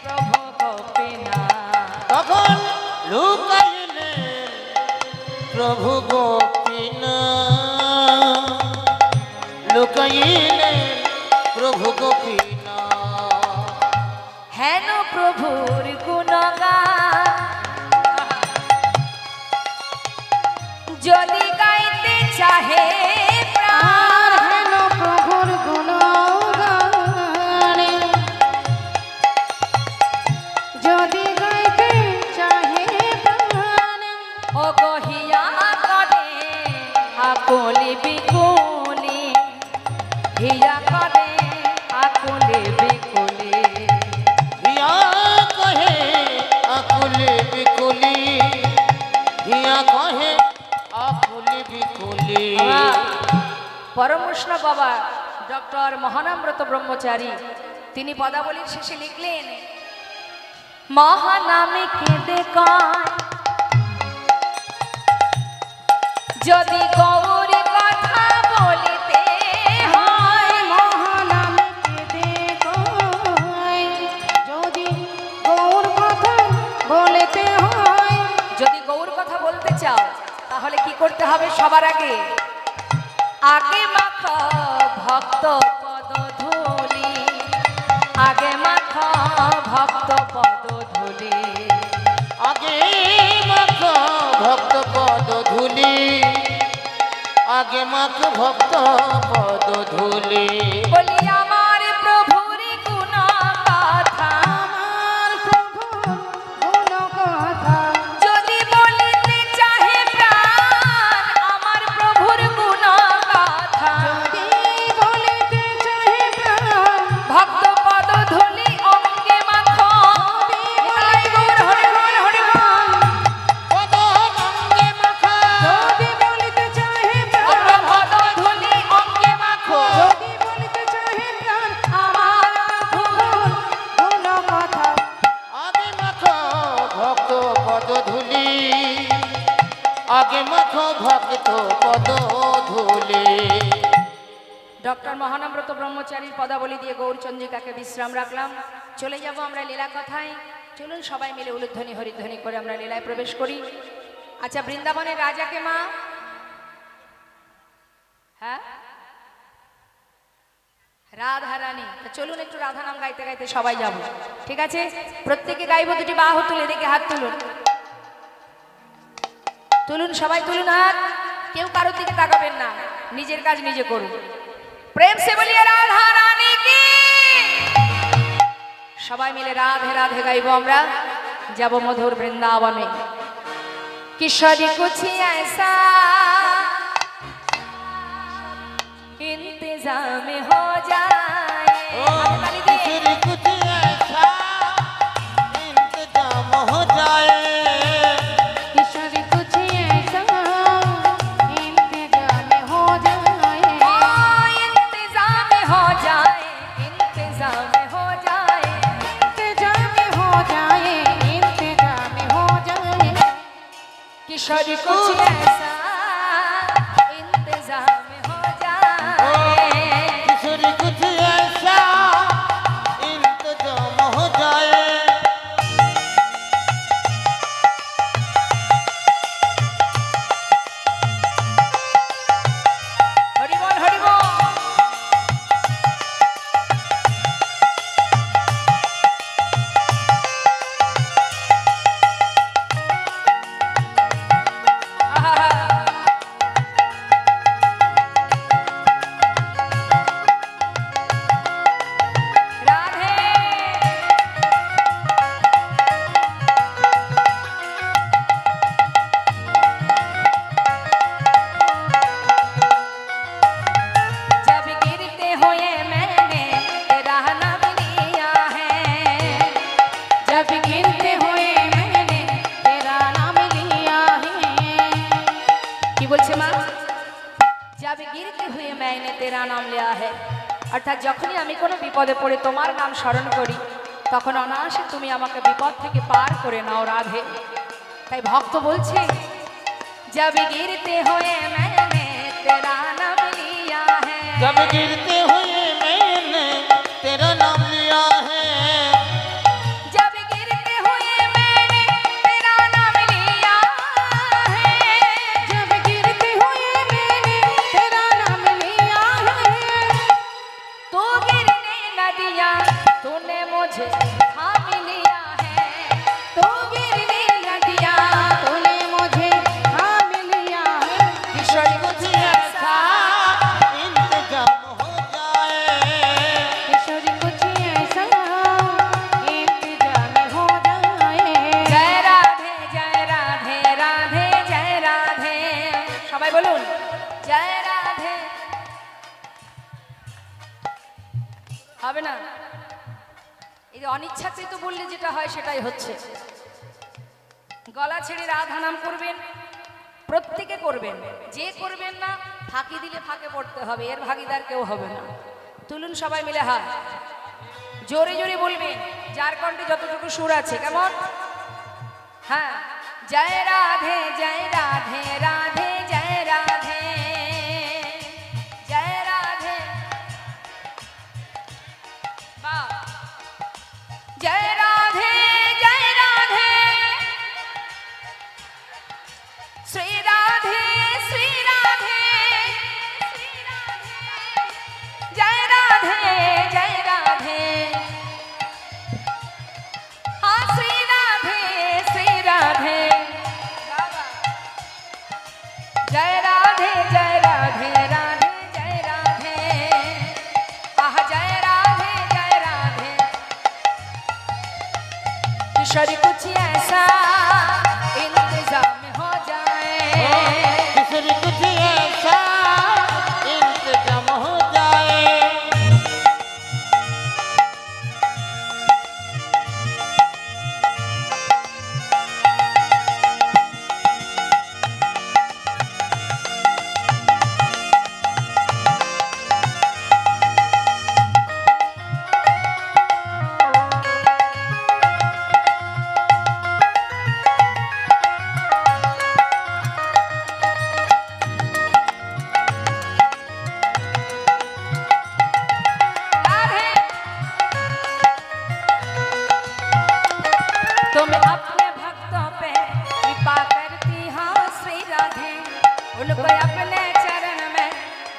প্রভু গোপীনা তখন লুকাইলেন প্রভু গোপীনা লুকাইলেন প্রভু গোপীনা হেন প্রভুর গুণগান যদি গাইতে চাহে আর প্রাণ হেন প্রভুর গুণগান যদি গাইতে চাহে প্রাণ ও গহিয়া করে আকুলি বিকুলি হিয়া করে আকুলি বিকুলি হিয়া কহে আকুলি বিকুলি হিয়া কহে আকুলি বিকুলি পরমকৃষ্ণ বাবা ডক্টর মহানামব্রত ব্রহ্মচারী তিনি পদাবলীর শেষে লিখলেন মহানামে কেঁদে কয় যদি গৌর কথা বলিতে হয় মহানামে কেঁদে কয় যদি গৌর কথা বলতে হয় যদি গৌর কথা বলতে চাও তাহলে কি করতে হবে সবার আগে আগে মাখো ভক্ত পদ ধুলি আগে মাখো ভক্ত পদ ধুলি আগে মাখ ভক্ত পদ ধুলি আগে মাখ ভক্ত পদ ধুলি বলি আমার প্রভুর গুণ কথা আমার প্রভুর গুণ কথা যদি বলিতে চাহে প্রাণ আমার প্রভুর গুণ কথা যদি বলিতে চাহে প্রাণ ভক্ত পদ ধুলি অঙ্গে মাখো নিতাই গৌর হরি বল হরি বল পদ অঙ্গে মাখা যদি বলিতে চাহে প্রাণ ভক্ত পদ ধুলি অঙ্গে মাখো যদি বলিতে চাহে প্রাণ আমার প্রভুর গুণ কথা আগে মাখ ভক্ত পদ ধুলি আগে মাখ ভক্ত পদ ধুলি ডক্টর মহানামব্রত ব্রহ্মচারীর পদাবলী দিয়ে গৌরচন্দ্রিকাকে বিশ্রাম রাখলাম। চলে যাব আমরা লীলা কথায়। চলুন সবাই মিলে উলুধ্বনি হরিধ্বনি করে আমরা লীলায় প্রবেশ করি। আচ্ছা, বৃন্দাবনের রাজাকে মা, হ্যাঁ রাধা রানী, তা চলুন একটু রাধা নাম গাইতে গাইতে সবাই যাব, ঠিক আছে? প্রত্যেকে গাইব, দুটি বাহু তুলে দেখে হাত তুলুন, তুলুন সবাই তুলুন হাত, কেউ কারোর দিকে তাকাবেন না, নিজের কাজ নিজে করুন। প্রেম সে বলিয়ে রাধা রানী কি। সবাই মিলে রাধে রাধে গাইব আমরা, যাব মধুর বৃন্দাবনে। কিশোরী কুছি ऐसा इंतजाम हो जाए, ताली दे। किसी कुछ ऐसा इंतजाम हो जाए किशोरी कुछ ऐसा इंतजाम हो जाए इंतजाम हो जाए, इंतजाम हो जाए, इंतजाम हो जाए इंतजाम हो जाए किशोरी कुछ ऐसा नाम लिया है অর্থাৎ যখনই আমি কোনো বিপদে পড়ে তোমার নাম স্মরণ করি তখন অনায়াসে তুমি আমাকে বিপদ থেকে পার করে নাও রাধে। তাই ভক্ত বলছে जब गिरते हुए मैंने तेरा नाम लिया है, जब गिरते हुए मैंने तेरा नाम लिया है, जब गिरते हुए मैंने तेरा नाम लिया है, जब गिरते हुए मैंने तेरा नाम लिया है, तू गिरने न दिया तूने मुझे थाम लिया है, तो गिरने न दिया तूने मुझे थाम लिया है। ईश्वर कुछ ऐसा इंतजाम हो जाए, किशोरी कुछ ऐसा इंतजाम हो जाए। जय राधे जय राधे राधे जय राधे, সবাই বলুন জয় রাধে। হবে না, এই যে অনিচ্ছাকৃত বললে যেটা হয় সেটাই হচ্ছে। গলা ছেড়ে রাধা নাম করবেন, প্রত্যেকে করবেন, যে করবেন না ফাঁকি দিলে ফাঁকে পড়তে হবে, এর ভাগিদার কেউ হবে না। তুলুন সবাই মিলে হাত, জোরে জোরে বলবেন, যার কণ্ঠে যতটুকু সুর আছে, কেমন? হ্যাঁ, জয় রাধে জয় রাধে রাধে জয় রাধে, জয় রাধে, বাহ, জয় রাধে জয় রাধে, শ্রী রাধে শ্রী রাধে, জয় রাধে জয় রাধে, हाँ श्री राधे श्री राधे, जय राधे जय राधे राधे जय राधे, आह जय राधे जय राधे। किशोर कुछ ऐसा इंतजाम हो जाए, किसी कुछ ऐसा इंतजाम हो जाए। राधे तुम अपने भक्तों पे कृपा करती हो श्री राधे, उनको अपने चरण में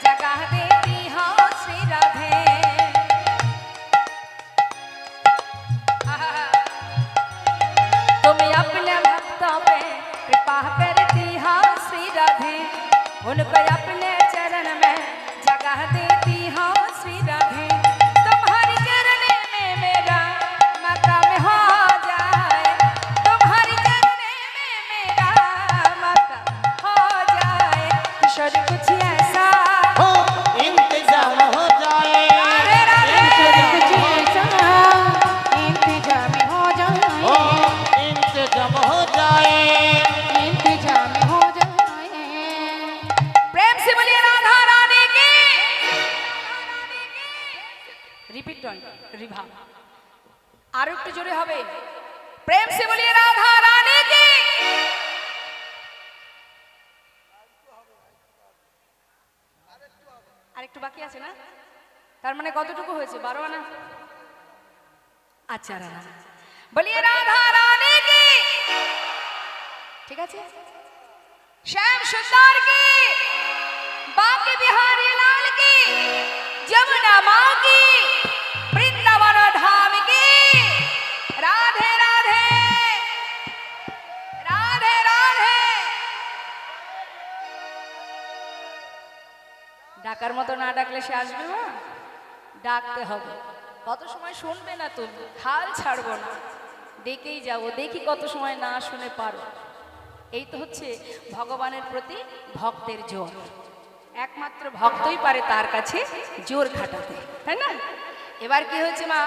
जगह देती हो श्री राधे। तुम अपने भक्तों पे कृपा करती हो श्री राधे, उनको अपने चरण में जगह देती हो श्री राधे। तुम्हारी चरण में मेरा मकाम हो जाए, तुम्हारी चरण में मेरा मकाम हो जाए। किशोर कुछ ऐसा हो इंतजाम हो जाए, राधे राधे, किशोरी कुछ ऐसा इंतजाम हो जाए, हो इंतजाम हो जाए। इंतजाम हो जाए। प्रेम से बोलिए राधा रानी की। रिपीट रिभा আর একটু জোরে হবে, প্রেম সে বলিয়ে রাধা রানী কি। আরেকটু বাকি আছে না, তার মানে কতটুকু হয়েছে, 12 আনা। আচ্ছা রাধা বলিয়ে রাধা রানী কি, ঠিক আছে। श्याम सुंदर की, बाके बिहारी लाल की, जमुना माँ की, वृंदावन धाम की, राधे राधे राधे राधे। ডাকার মতো না ডাকলে সে আসবে না, ডাকতে হবে। কত সময় শুনবে না তুমি, হাল ছাড়বো না, ডেকেই যাবো, দেখি কত সময় না শুনে পারো। এই তো হচ্ছে ভগবানের প্রতি ভক্তের জোর, একমাত্র ভক্তই পারে তার কাছে জোর খাটাতে, তাই না। এবার কি হয়েছে মা,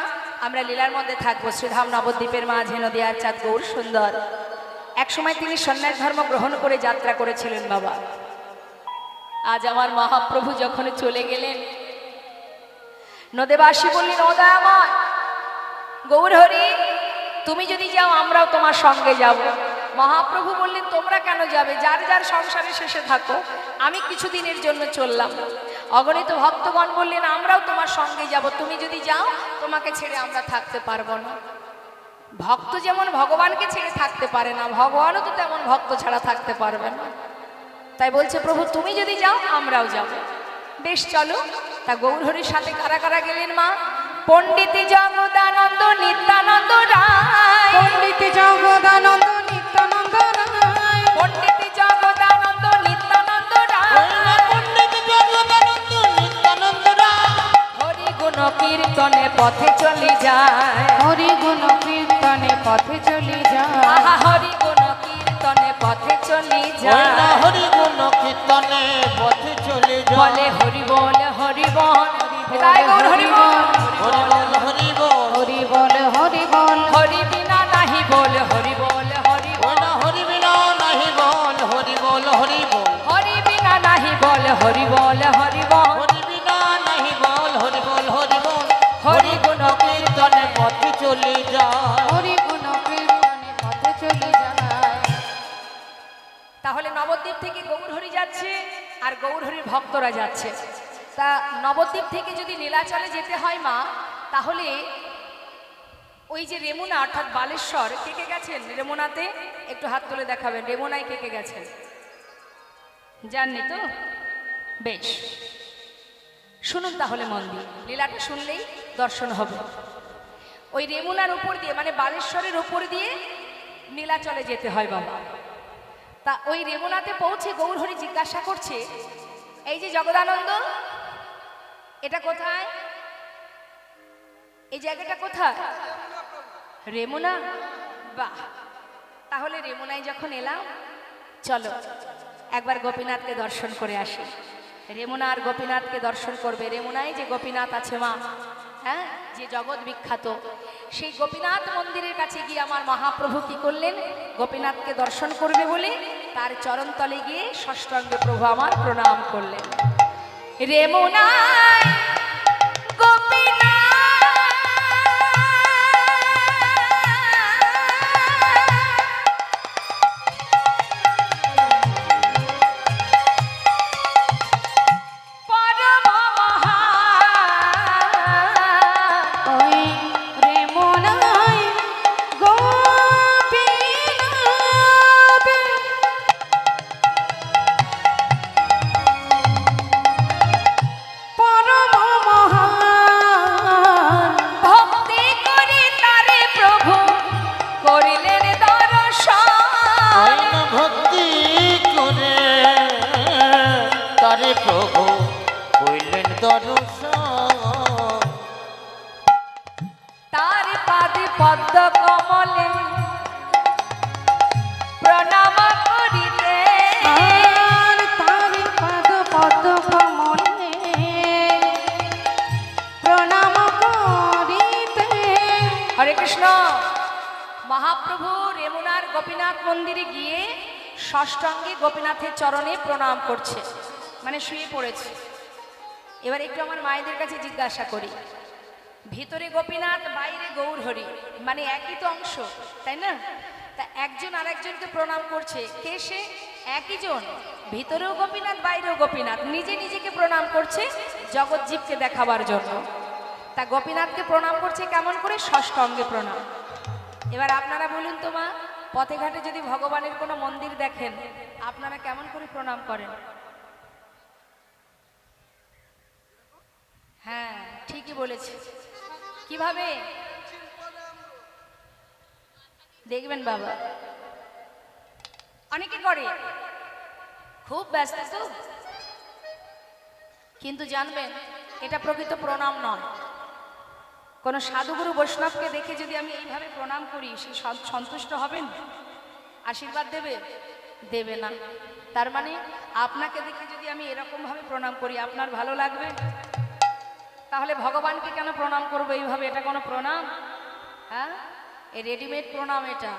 আমরা লীলার মধ্যে থাকবো। শ্রীধাম নবদ্বীপের মাঝে নদিয়ার চাঁদ গৌর সুন্দর, এক সময় তিনি সন্ন্যাস ধর্ম গ্রহণ করে যাত্রা করেছিলেন বাবা। আজ আমার মহাপ্রভু যখন চলে গেলেন, নদেবাসী বললেন, ও দয়াময় গৌরহরি, তুমি যদি যাও আমরাও তোমার সঙ্গে যাব। মহাপ্রভু বললেন, তোমরা কেন যাবে? যার যার সংসারে শেষে থাকো, আমি কিছুদিনের জন্য চললাম। অগণিত ভক্তগণ বললেন, আমরাও তোমার সঙ্গে যাব, তুমি যদি যাও তোমাকে ছেড়ে আমরা থাকতে পারবো না। ভক্ত যেমন ভগবানকে ছেড়ে থাকতে পারে না, ভগবানও তো তেমন ভক্ত ছাড়া থাকতে পারবে না। তাই বলছে, প্রভু তুমি যদি যাও আমরাও যাব। বেশ চলো। তা গৌরহরির সাথে কারা কারা গেলেন মা? পণ্ডিত জগদানন্দ নিত্যানন্দ রায়, পণ্ডিত জগদানন্দ নিত্যানন্দ রায়, পণ্ডিত জগদানন্দ নিত্যানন্দ রায়, পণ্ডিত জগদানন্দ নিত্যানন্দ রায়। হরি গুণ কীর্তনে পথে চলি যায়, হরি গুণ কীর্তনে পথে চলি যায়। আহা হরি গুণ কীর্তনে পথে চলি যায়। হরি গুণ কীর্তনে পথে চলে যায়। বলে হরি বল হরি বল, তাই গৌর হরি বল, হরি বল হরি বল। হরি বল হরি বল, হরি বিনা নাহি বল, হরি বল হরি বল, হরি বিনা নাহি বল, হরি বল হরি বল। হরি বিনা নাহি বল, হরি বল হরি বল। হরি বিনা নাহি বল, হরি বল হরি বল। হরি গুণ কীর্তনে পথে চলে যায়। হরি গুণ কীর্তনে পথে চলি যায়। তাহলে নবদ্বীপ থেকে গৌরহরি যাচ্ছে আর গৌরহরির ভক্তরা যাচ্ছে। তা নবদ্বীপ থেকে যদি নীলাচলে যেতে হয় মা, তাহলে ওই যে রেমুনা অর্থাৎ বালেশ্বর, কে কে গেছেন রেমুনাতে? একটু হাত তুলে দেখাবেন, রেমুনায় কে কে গেছেন? জাননি তো? বেশ, শুনুন তাহলে মন দিয়ে, লীলাটা শুনলেই দর্শন হবে। ওই রেমুনার উপর দিয়ে মানে বালেশ্বরের উপর দিয়ে নীলাচলে যেতে হয় বাবা। তা ওই রেমুনাতে পৌঁছে গৌরহরি জিজ্ঞাসা করছে, এই যে জগদানন্দ, এটা কোথায়? এই জায়গাটা কোথায়? রেমুনা। বাহ, তাহলে রেমুনায় যখন এলাম, চলো একবার গোপীনাথকে দর্শন করে আসি। রেমুনা আর গোপীনাথকে দর্শন করবে। রেমুনায় যে গোপীনাথ আছে মা, হ্যাঁ, যে জগৎ বিখ্যাত, সেই গোপীনাথ মন্দিরের কাছে গিয়ে আমার মহাপ্রভু কি করলেন? গোপীনাথকে দর্শন করবে বলে তার চরণতলে গিয়ে ষষ্ঠাঙ্গে প্রভু আমার প্রণাম করলেন। রেমুনায় ওই রেমুনায় গোপীনাথ, পরম মহান, ভক্তি করে তারে প্রভু করিলেন দর্শন। ভক্তি করে তারে প্রভু কইলেন দর্শন। তার পাদে পদ্ম কমলে প্রণাম করিতে, আর তার পাদ পদ্ম কমলে প্রণাম করিতে। হরে কৃষ্ণ। মহাপ্রভু রেমুনার গোপীনাথ মন্দিরে গিয়ে ষষ্ঠাঙ্গে গোপীনাথের চরণে প্রণাম করছে, মানে শুয়ে পড়েছে। এবার একটু আমার মায়েদের কাছে জিজ্ঞাসা করি, ভিতরে গোপীনাথ বাইরে গৌরহরি, মানে একই তো অংশ, তাই না? তা একজন আরেকজনকে প্রণাম করছে, কে সে? একই জন, ভিতরেও গোপীনাথ বাইরেও গোপীনাথ, নিজে নিজেকে প্রণাম করছে জগৎজীবকে দেখাবার জন্য। তা গোপীনাথকে প্রণাম করছে কেমন করে? ষষ্ঠাঙ্গে প্রণাম। এবার আপনারা বলুন তো মা, পথে ঘাটে যদি ভগবানের কোনো মন্দির দেখেন, আপনারা কেমন করে প্রণাম করেন? হ্যাঁ, ঠিকই বলেছে। কিভাবে দেখবেন বাবা, অনেকে করে, খুব ব্যস্ত তো, কিন্তু জানবেন এটা প্রকৃত প্রণাম নয়। কোনো সাধুগুরু বৈষ্ণবকে দেখে যদি আমি এইভাবে প্রণাম করি, সে সন্তুষ্ট হবেন? আশীর্বাদ দেবে? দেবে না। তার মানে আপনাকে দেখে যদি আমি এরকমভাবে প্রণাম করি, আপনার ভালো লাগবে? তাহলে ভগবানকে কেন প্রণাম করবো এইভাবে? এটা কোনো প্রণাম? হ্যাঁ, এই রেডিমেড প্রণাম এটা।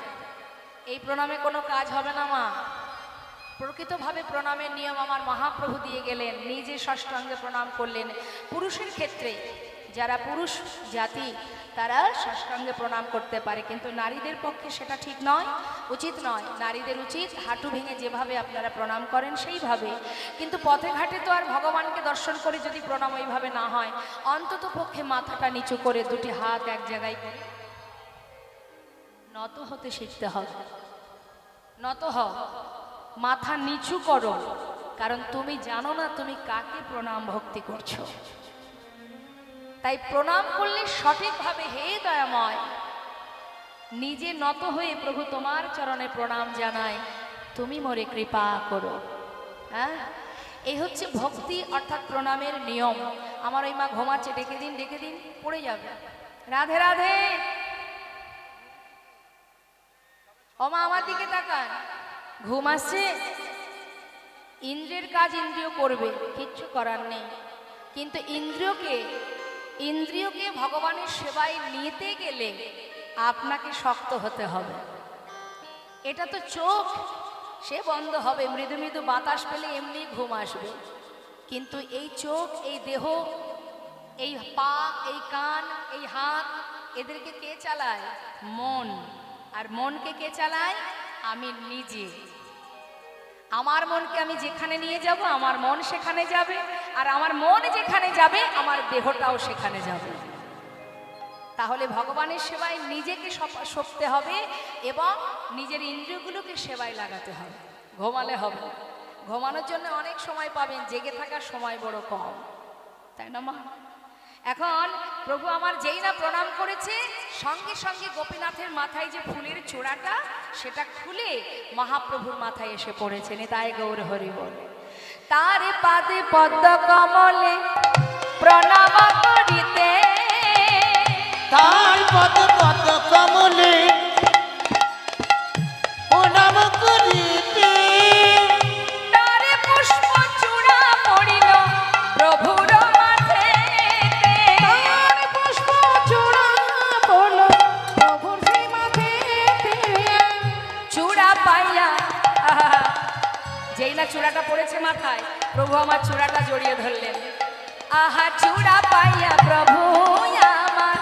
এই প্রণামে কোনো কাজ হবে না মা। প্রকৃতভাবে প্রণামের নিয়ম আমার মহাপ্রভু দিয়ে গেলেন, নিজে ষষ্ঠাঙ্গে প্রণাম করলেন। পুরুষের ক্ষেত্রে যারা পুরুষ জাতি তারা সাষ্টাঙ্গে প্রণাম করতে পারে, কিন্তু নারীদের পক্ষে সেটা ঠিক নয়, উচিত নয়। নারীদের উচিত হাঁটু ভেঙে যেভাবে আপনারা প্রণাম করেন সেইভাবে। কিন্তু পথে ঘাটে তো আর ভগবানকে দর্শন করে যদি প্রণাম ওইভাবে না হয়, অন্তত পক্ষে মাথাটা নিচু করে দুটি হাত এক জায়গায় করে নত হতে শিখতে হবে। নত হও, মাথা নিচু করো, কারণ তুমি জানো না তুমি কাকে প্রণাম ভক্তি করছো। তাই প্রণাম করলে সঠিকভাবে, হে দয়াময়, নিজে নত হয়ে প্রভু তোমার চরণে প্রণাম জানাই, তুমি মোরে কৃপা করো। হ্যাঁ, এই হচ্ছে ভক্তি অর্থাৎ প্রণামের নিয়ম। আমার ওই মা ঘুমাচ্ছে, ডেকে দিন ডেকে দিন, পড়ে যাবে। রাধে রাধে। ও মা আমার দিকে তাকান, ঘুম আসছে? ইন্দ্রিয়ের কাজ ইন্দ্রিয় করবে, কিচ্ছু করার নেই। কিন্তু ইন্দ্রিয়কে ভগবানের সেবায় নিতে গেলে আপনাকে শক্ত হতে হবে। এটা তো চোখ, সে বন্ধ হবে, মৃদু মৃদু বাতাস পেলে এমনি ঘুম আসবে। কিন্তু এই চোখ, এই দেহ, এই পা, এই কান, এই হাত, এদেরকে কে চালায়? মন। আর মনকে কে চালায়? আমি নিজে। আমার মনকে আমি যেখানে নিয়ে যাব, আমার মন সেখানে যাবে, আর আমার মন যেখানে যাবে আমার দেহটাও সেখানে যাবে। তাহলে ভগবানের সেবায় নিজেকে সঁপতে হবে এবং নিজের ইন্দ্রিয়গুলোকে সেবায় লাগাতে হবে। ঘুমালে হবে? ঘুমানোর জন্য অনেক সময় পাবেন, জেগে থাকার সময় বড় কম, তাই না মা? এখন প্রভু আমার যেই না প্রণাম করেছে, সঙ্গে সঙ্গে গোপীনাথের মাথায় যে ফুলের চূড়াটা, সেটা খুলে মহাপ্রভুর মাথায় এসে পড়েছে। নিতাই গৌর হরি বল। তার পাদে পদ্ম কমলে প্রণাম করিতে, তার পদ পদ কমলে প্রণাম করিতে, তার পুষ্প চূড়া পড়িল প্রভুর মাথে, তার পুষ্প চূড়া পড়ল প্রভুর সেই মাথেতে। চূড়া পাইয়া, যেই না চূড়াটা পড়েছে মাথায়, প্রভু আমার চূড়াটা জড়িয়ে ধরলেন। আহা, চূড়া পাইয়া প্রভু আমার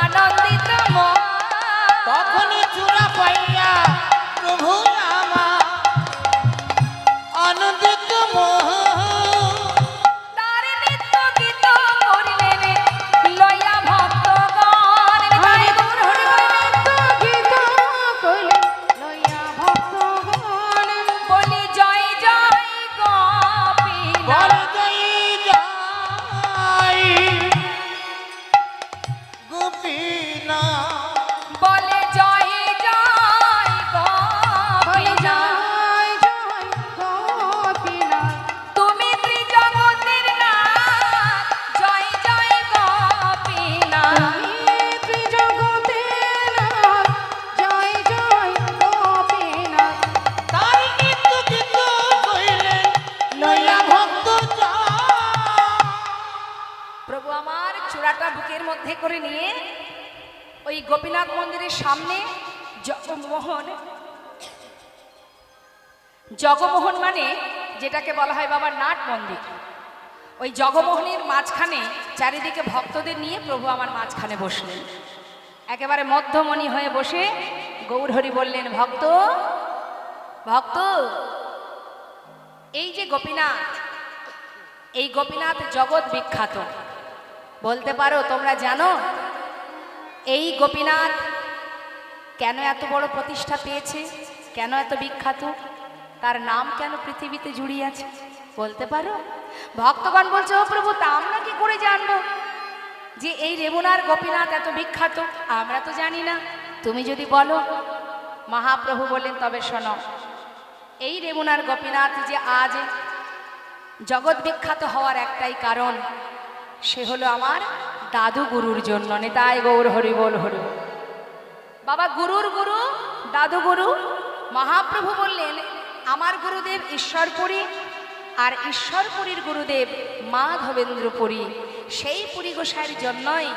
আনন্দিত মন, তখনই চূড়া পাইয়া প্রভু আমার আনন্দিত মন। তার নিত্য গীত করিলেন লইয়া ভক্তগণ। নিতাই গৌর হরি বল। গীত কইলেন লইয়া ভক্তগণ, বলি জয় জয় গোপীনাথ, বল জয় জয় গোপীনা, বলে জয় জয় বলে গোপীনাথ, জয় জয় গোপীনাথ। তুমি ত্রিজগতের নাথ, জয় জয় গোপীনাথ। তুমি ত্রিজগতের নাথ, জয় জয় গোপীনাথ। তার নিত্য গীত কইলেন লইয়া ভক্ত যায়। প্রভু আমার চূড়াটা বুকের মধ্যে করে নিয়ে ওই গোপীনাথ মন্দিরের সামনে জগমোহন, জগমোহন মানে যেটাকে বলা হয় বাবার নাট মন্দির, ওই জগমোহনের মাঝখানে চারিদিকে ভক্তদের নিয়ে প্রভু আমার মাঝখানে বসলেন। একেবারে মধ্যমণি হয়ে বসে গৌরহরি বললেন, ভক্ত ভক্ত, এই যে গোপীনাথ, এই গোপীনাথ জগৎ বিখ্যাত। বলতে পারো, তোমরা জানো এই গোপীনাথ কেন এত বড় প্রতিষ্ঠা পেয়েছে, কেন এত বিখ্যাত, তার নাম কেন পৃথিবীতে জুড়িয়ে আছে? বলতে পারো? ভক্তগণ বলছে, ও প্রভু, তা আমরা কি করে জানবো যে এই রেমুনার গোপীনাথ এত বিখ্যাত? আমরা তো জানি না, তুমি যদি বলো। মহাপ্রভু বললেন, তবে শোনো, এই রেমুনার গোপীনাথ যে আজ জগৎ বিখ্যাত হওয়ার একটাই কারণ, সে হলো আমার দাদু গুরুর জন্য। নিতাই গৌর হরি বল হরি বল। বাবা গুরুর গুরু, দাদু গুরু। মহাপ্রভু বললেন, আমার গুরুদেব ঈশ্বরপুরী, আর ঈশ্বরপুরীর গুরুদেব মাধবেন্দ্রপুরী। সেই পুরী গোসাইয়ের জন্যই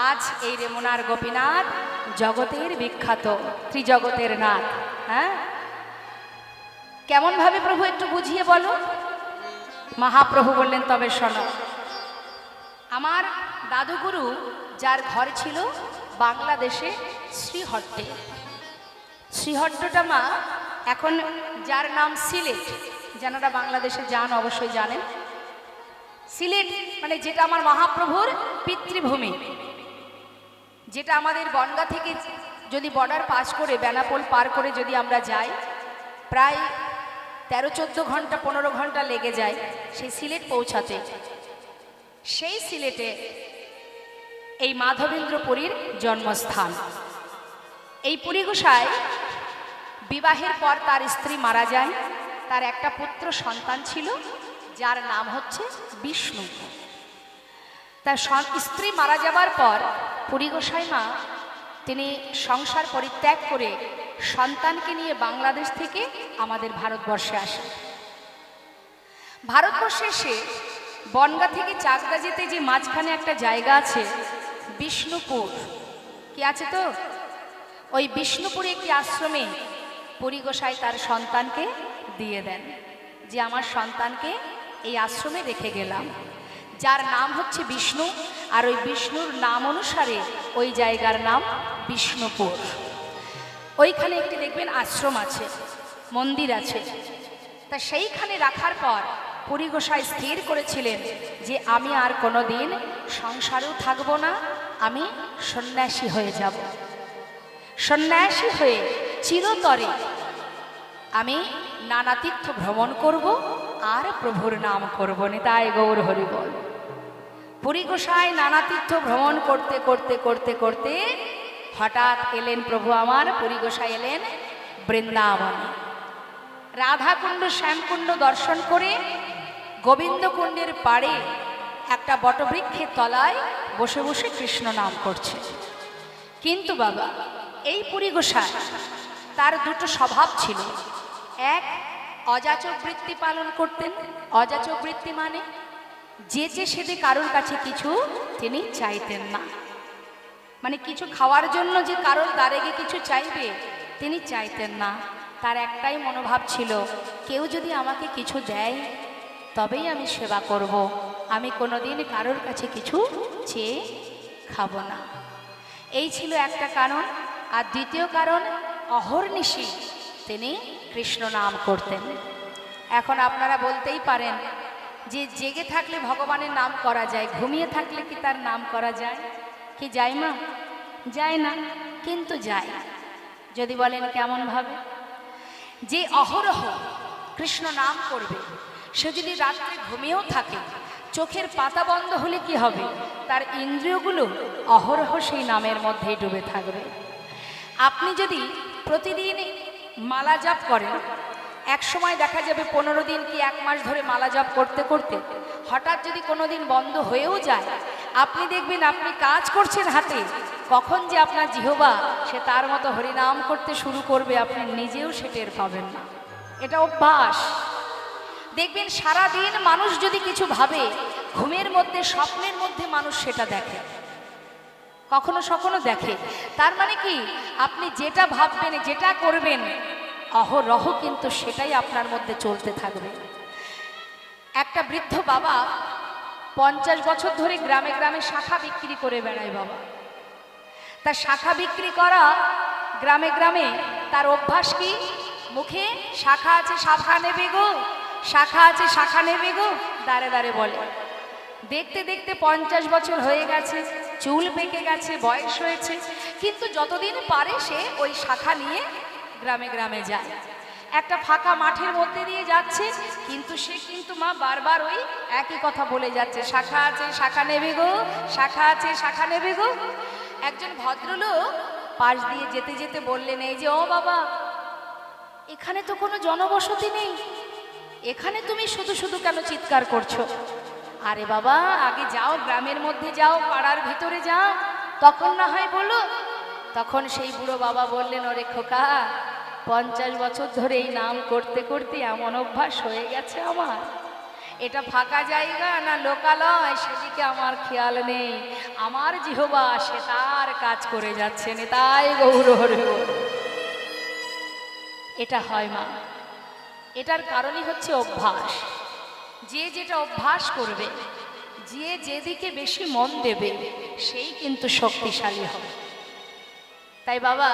আজ এই রেমুনার গোপীনাথ জগতের বিখ্যাত, ত্রিজগতের নাথ। হ্যাঁ, কেমন ভাবে প্রভু একটু বুঝিয়ে বলো। মহাপ্রভু বললেন, তবে শোনো, আমার দাদুগুরু যার ঘর ছিল বাংলাদেশে শ্রীহট্টে। শ্রীহট্টটা মা এখন যার নাম সিলেট, যারা বাংলাদেশে যান অবশ্যই জানেন। সিলেট মানে যেটা আমার মহাপ্রভুর পিতৃভূমি, যেটা আমাদের বনগাঁ থেকে যদি বর্ডার পাস করে বেনাপোল পার করে যদি আমরা যাই, প্রায় 13-14 ঘন্টা 15 ঘন্টা লেগে যায় সেই সিলেট পৌঁছাতে। সেই সিলেটে এই মাধবেন্দ্র পুরীর জন্মস্থান। এই পুরী গোসাই বিবাহের পর তার স্ত্রী মারা যায়, তার একটা পুত্র সন্তান ছিল যার নাম হচ্ছে বিষ্ণু। তার স্ত্রী মারা যাবার পর পুরী গোসাই মা তিনি সংসার পরিত্যাগ করে সন্তানকে নিয়ে বাংলাদেশ থেকে আমাদের ভারতবর্ষে আসেন। ভারতবর্ষে এসে বনগাঁ থেকে চাকদা যেতে যে মাঝখানে একটা জায়গা আছে বিষ্ণুপুর, কি আছে তো, ওই বিষ্ণুপুরে একটি আশ্রমে পুরী গোসাই তার সন্তানকে দিয়ে দেন, যে আমার সন্তানকে এই আশ্রমে রেখে গেলাম, যার নাম হচ্ছে বিষ্ণু। আর ওই বিষ্ণুর নাম অনুসারে ওই জায়গার নাম বিষ্ণুপুর। ওইখানে একটি দেখবেন আশ্রম আছে, মন্দির আছে। তা সেইখানে রাখার পর পুরী গোসাই স্থির করেছিলেন যে আমি আর কোনো দিন সংসারেও থাকব না, আমি সন্ন্যাসী হয়ে যাব। সন্ন্যাসী হয়ে চিরতরে আমি নানা তীর্থ ভ্রমণ করব আর প্রভুর নাম করব। নিতাই গৌর হরি বল। পুরী গোসাই নানা তীর্থ ভ্রমণ করতে করতে করতে করতে হঠাৎ এলেন প্রভু আমার পুরী গোসাই এলেন বৃন্দাবনে। রাধাকুণ্ড শ্যামকুণ্ড দর্শন করে গোবিন্দকুণ্ডের পাড়ে একটা বটবৃক্ষের তলায় বসে বসে কৃষ্ণ নাম করছে। কিন্তু বাবা এই পুরী গোসাই তার দুটো স্বভাব ছিল। এক, অযাচক বৃত্তি পালন করতেন। অযাচক বৃত্তি মানে যেচে সেদে কারোর কাছে কিছু তিনি চাইতেন না, মানে কিছু খাওয়ার জন্য যে কারোর দ্বারে গিয়ে কিছু চাইবে তিনি চাইতেন না। তার একটাই মনোভাব ছিল, কেউ যদি আমাকে কিছু দেয় তবেই আমি সেবা করব, আমি কোনোদিন কারোর কাছে কিছু চেয়ে খাবো না। এই ছিল একটা কারণ। আর দ্বিতীয় কারণ, অহর্নিশি তিনি কৃষ্ণ নাম করতেন। এখন আপনারা বলতেই পারেন যে জেগে থাকলে ভগবানের নাম করা যায়, ঘুমিয়ে থাকলে কি তার নাম করা যায়? কি যায় মা? যায় না, কিন্তু যায়। যদি বলেন কেমন ভাবে? যে অহরহ কৃষ্ণ নাম করবে সে যদি রাত্রে ঘুমিয়েও থাকে, চোখের পাতা বন্ধ হলে কি হবে? তার ইন্দ্রিয়গুলো অহরহ সেই নামের মধ্যেই ডুবে থাকবে। আপনি যদি প্রতিদিন মালা জপ করেন, এক সময় দেখা যাবে 15 দিন কি 1 মাস ধরে মালা জপ করতে করতে হঠাৎ যদি কোনো দিন বন্ধ হয়েও যায়, আপনি দেখবেন আপনি কাজ করছেন হাতে, কখন যে আপনার জিহ্বা সে তার মতো হরিনাম করতে শুরু করবে আপনি নিজেও সে টের পাবেন না। এটা অভ্যাস। দেখবেন সারা দিন মানুষ যদি কিছু ভাবে, ঘুমের মধ্যে স্বপ্নের মধ্যে মানুষ সেটা দেখে, কখনো কখনো দেখে। তার মানে কি, আপনি যেটা ভাববেন যেটা করবেন অহরহ কিন্তু সেটাই আপনার মধ্যে চলতে থাকবে। একটা বৃদ্ধ বাবা 50 বছর ধরে গ্রামে গ্রামে শাখা বিক্রি করে বেড়ায় বাবা। তার শাখা বিক্রি করা গ্রামে গ্রামে তার অভ্যাস কি, মুখে শাখা আছে শাখা নেবে গো, শাখা আছে শাখা নেবে গো, দাঁড়ে দাঁড়ে বলে। দেখতে দেখতে 50 বছর হয়ে গেছে, চুল পেকে গেছে, বয়স হয়েছে, কিন্তু যতদিন পারে সে ওই শাখা নিয়ে গ্রামে গ্রামে যায়। একটা ফাঁকা মাঠের মধ্যে দিয়ে যাচ্ছে, কিন্তু সে কিন্তু মা বারবার ওই একই কথা বলে যাচ্ছে, শাখা আছে শাখা নেবে গো, শাখা আছে শাখা নেবে গো। একজন ভদ্রলোক পাশ দিয়ে যেতে যেতে বললেন, এই যে ও বাবা, এখানে তো কোনো জনবসতি নেই, এখানে তুমি শুধু শুধু কেন চিৎকার করছো? আরে বাবা, আগে যাও গ্রামের মধ্যে যাও, পাড়ার ভিতরে যাও, তখন না হয় বলো। তখন সেই বুড়ো বাবা বললেন, ওরে খোকা, 50 বছর ধরে এই নাম করতে করতে এমন অভ্যাস হয়ে গেছে আমার, এটা ফাঁকা জায়গা না লোকালয় সেদিকে আমার খেয়াল নেই, আমার জিহ্বা সে তার কাজ করে যাচ্ছে। নিতাই গৌর হরি বল। এটা হয় মা, এটার কারণই হচ্ছে অভ্যাস। যে যেটা অভ্যাস করবে যে যেদিকে বেশি মন দেবে সেই কিন্তু শক্তিশালী হবে। তাই বাবা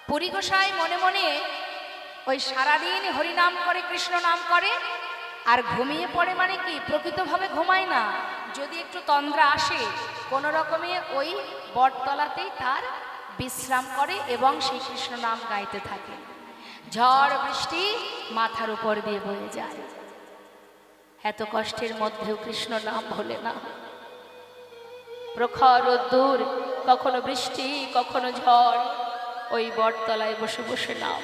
পুরী গোসাই মনে মনে ওই সারাদিন হরিনাম করে, কৃষ্ণ নাম করে, আর ঘুমিয়ে পড়ে। মানে কি, প্রকৃতভাবে ঘুমায় না, যদি একটু তন্দ্রা আসে কোনো রকমে ওই বটতলাতেই তার বিশ্রাম করে এবং সেই কৃষ্ণ নাম গাইতে থাকে। ঝড় বৃষ্টি মাথার উপর দিয়ে বয়ে যায়, এত কষ্টের মধ্যেও কৃষ্ণ নাম ভোলে না। প্রখর রোদ্দুর, কখনো বৃষ্টি কখনো ঝড়, ওই বটতলায় বসে বসে নাম।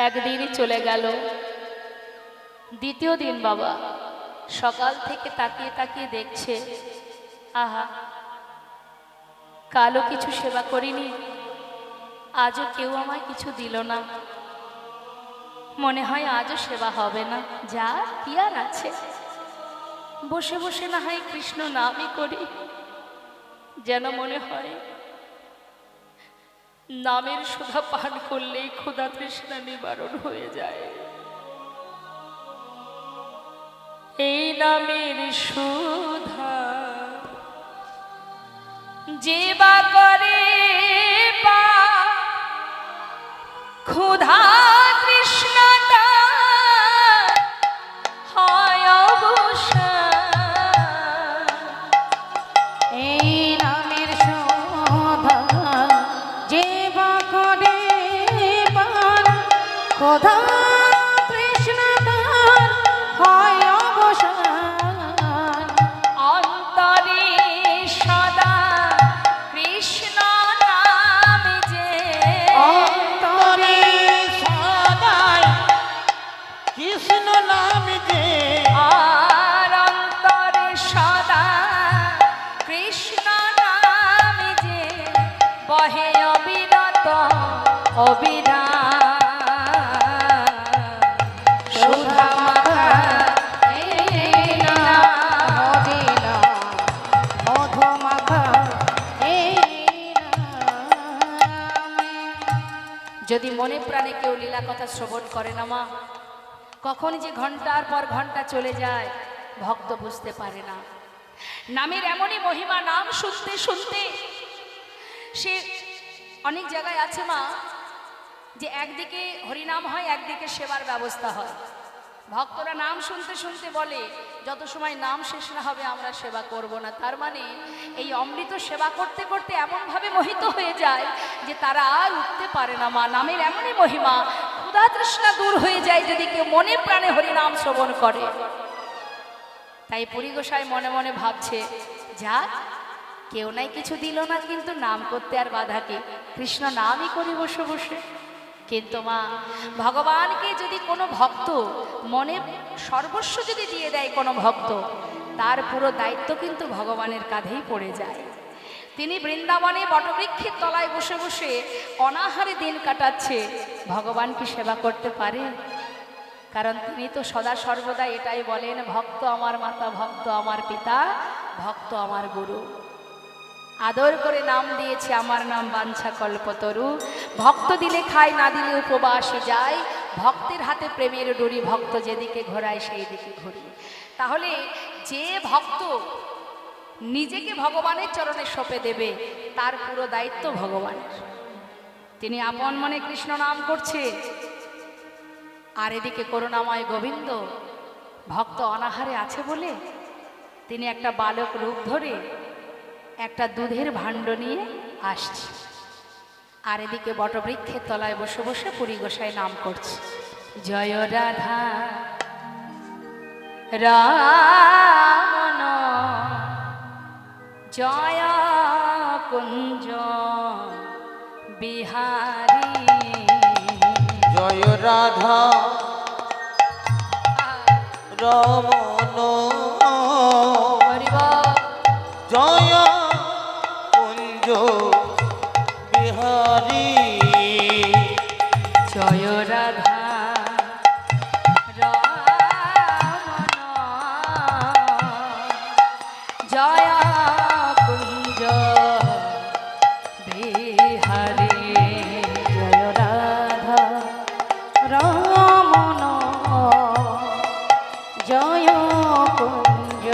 একদিনই চলে গেল, দ্বিতীয় দিন বাবা সকাল থেকে তাকিয়ে তাকিয়ে দেখছে, আহা কালও কিছু সেবা করিনি, আজও কেউ আমায় কিছু দিল না, মনে হয় আজও সেবা হবে না, যা কি আর আছে, বসে বসে না হয় কৃষ্ণ নামই করি। যেন মনে হয় নামের সুধা পান করলেই ক্ষুধা তৃষ্ণা নিবারণ হয়ে যায়। এই নামের সুধা যে বা করে পা, ক্ষুধা তৃষ্ণাটা হয় অবসান। এই নামের শোভা যে বা করে পার, ক্ষুধা তৃষ্ণা তার হয় অবসান। অন্তরে সদা কৃষ্ণ নাম যে, অন্তরে সদাই কৃষ্ণ নাম যে, আর অন্তরে সদা কৃষ্ণ নাম যে, বহে অবিরত অবিরাম। সুধা মাখা এই নাম হরি নাম, মধু মাখা এই নামে। যদি মনে প্রাণে কেউ লীলা কথা শ্রবণ করে না মা, কখন যে ঘন্টার পর ঘন্টা চলে যায় ভক্ত বুঝতে পারে না। নামের এমনই মহিমা, নাম শুনতে শুনতে সে অনেক জায়গায় আছে মা, যে একদিকে হরিনাম হয়, একদিকে সেবার ব্যবস্থা হয়। ভক্তরা নাম শুনতে শুনতে বলে যত সময় নাম শেষ না হবে আমরা সেবা করব না। তার মানে এই অমৃত সেবা করতে করতে এমনভাবে মোহিত হয়ে যায় যে তারা আর উঠতে পারে না মা। নামের এমনই মহিমা, ক্ষুধা তৃষ্ণা দূর হয়ে যায় যদি কেউ মনে প্রাণে হরিনাম শ্রবণ করে। তাই পুরী গোসাই মনে মনে ভাবছে, যাক কেউ নাই কিছু দিল না, কিন্তু নাম করতে আর বাধা কি, কৃষ্ণ নামই করি বসে বসে। কিন্তু মা, ভগবানকে যদি কোনো ভক্ত মনে সর্বস্ব যদি দিয়ে দেয় কোনো ভক্ত, তার পুরো দায়িত্ব কিন্তু ভগবানের কাঁধেই পড়ে যায়। তিনি বৃন্দাবনে বটবৃক্ষের তলায় বসে বসে অনাহারে দিন কাটাচ্ছে, ভগবান কি সেবা করতে পারে? কারণ তিনি তো সদা সর্বদা এটাই বলেন, ভক্ত আমার মাতা, ভক্ত আমার পিতা, ভক্ত আমার গুরু। আদর করে নাম দিয়েছে, আমার নাম বাঞ্ছা কল্পতরু। ভক্ত দিলে খায়, না দিলে উপবাসে যায়, ভক্তের হাতে প্রেমের ডুরি, ভক্ত যেদিকে ঘোরায় সেই দিকে ঘুরি। তাহলে যে ভক্ত নিজেকে ভগবানের চরণে সঁপে দেবে তার পুরো দায়িত্ব ভগবানের। তিনি আপন মনে কৃষ্ণ নাম করছে, আর এদিকে করুণাময় গোবিন্দ ভক্ত অনাহারে আছে বলে তিনি একটা বালক রূপ ধরে একটা দুধের ভাণ্ড নিয়ে আসছে, আর এদিকে বটবৃক্ষের তলায় বসে বসে পুরী গোসাই নাম করছে, জয় রাধা রামন জয় কুঞ্জ বিহারী। জয় রাধা রমন জয় কুঞ্জ বিহারী। জয় রাধা রমন জয় কুঞ্জ বিহারী। জয় রাধা রমন জয় কুঞ্জ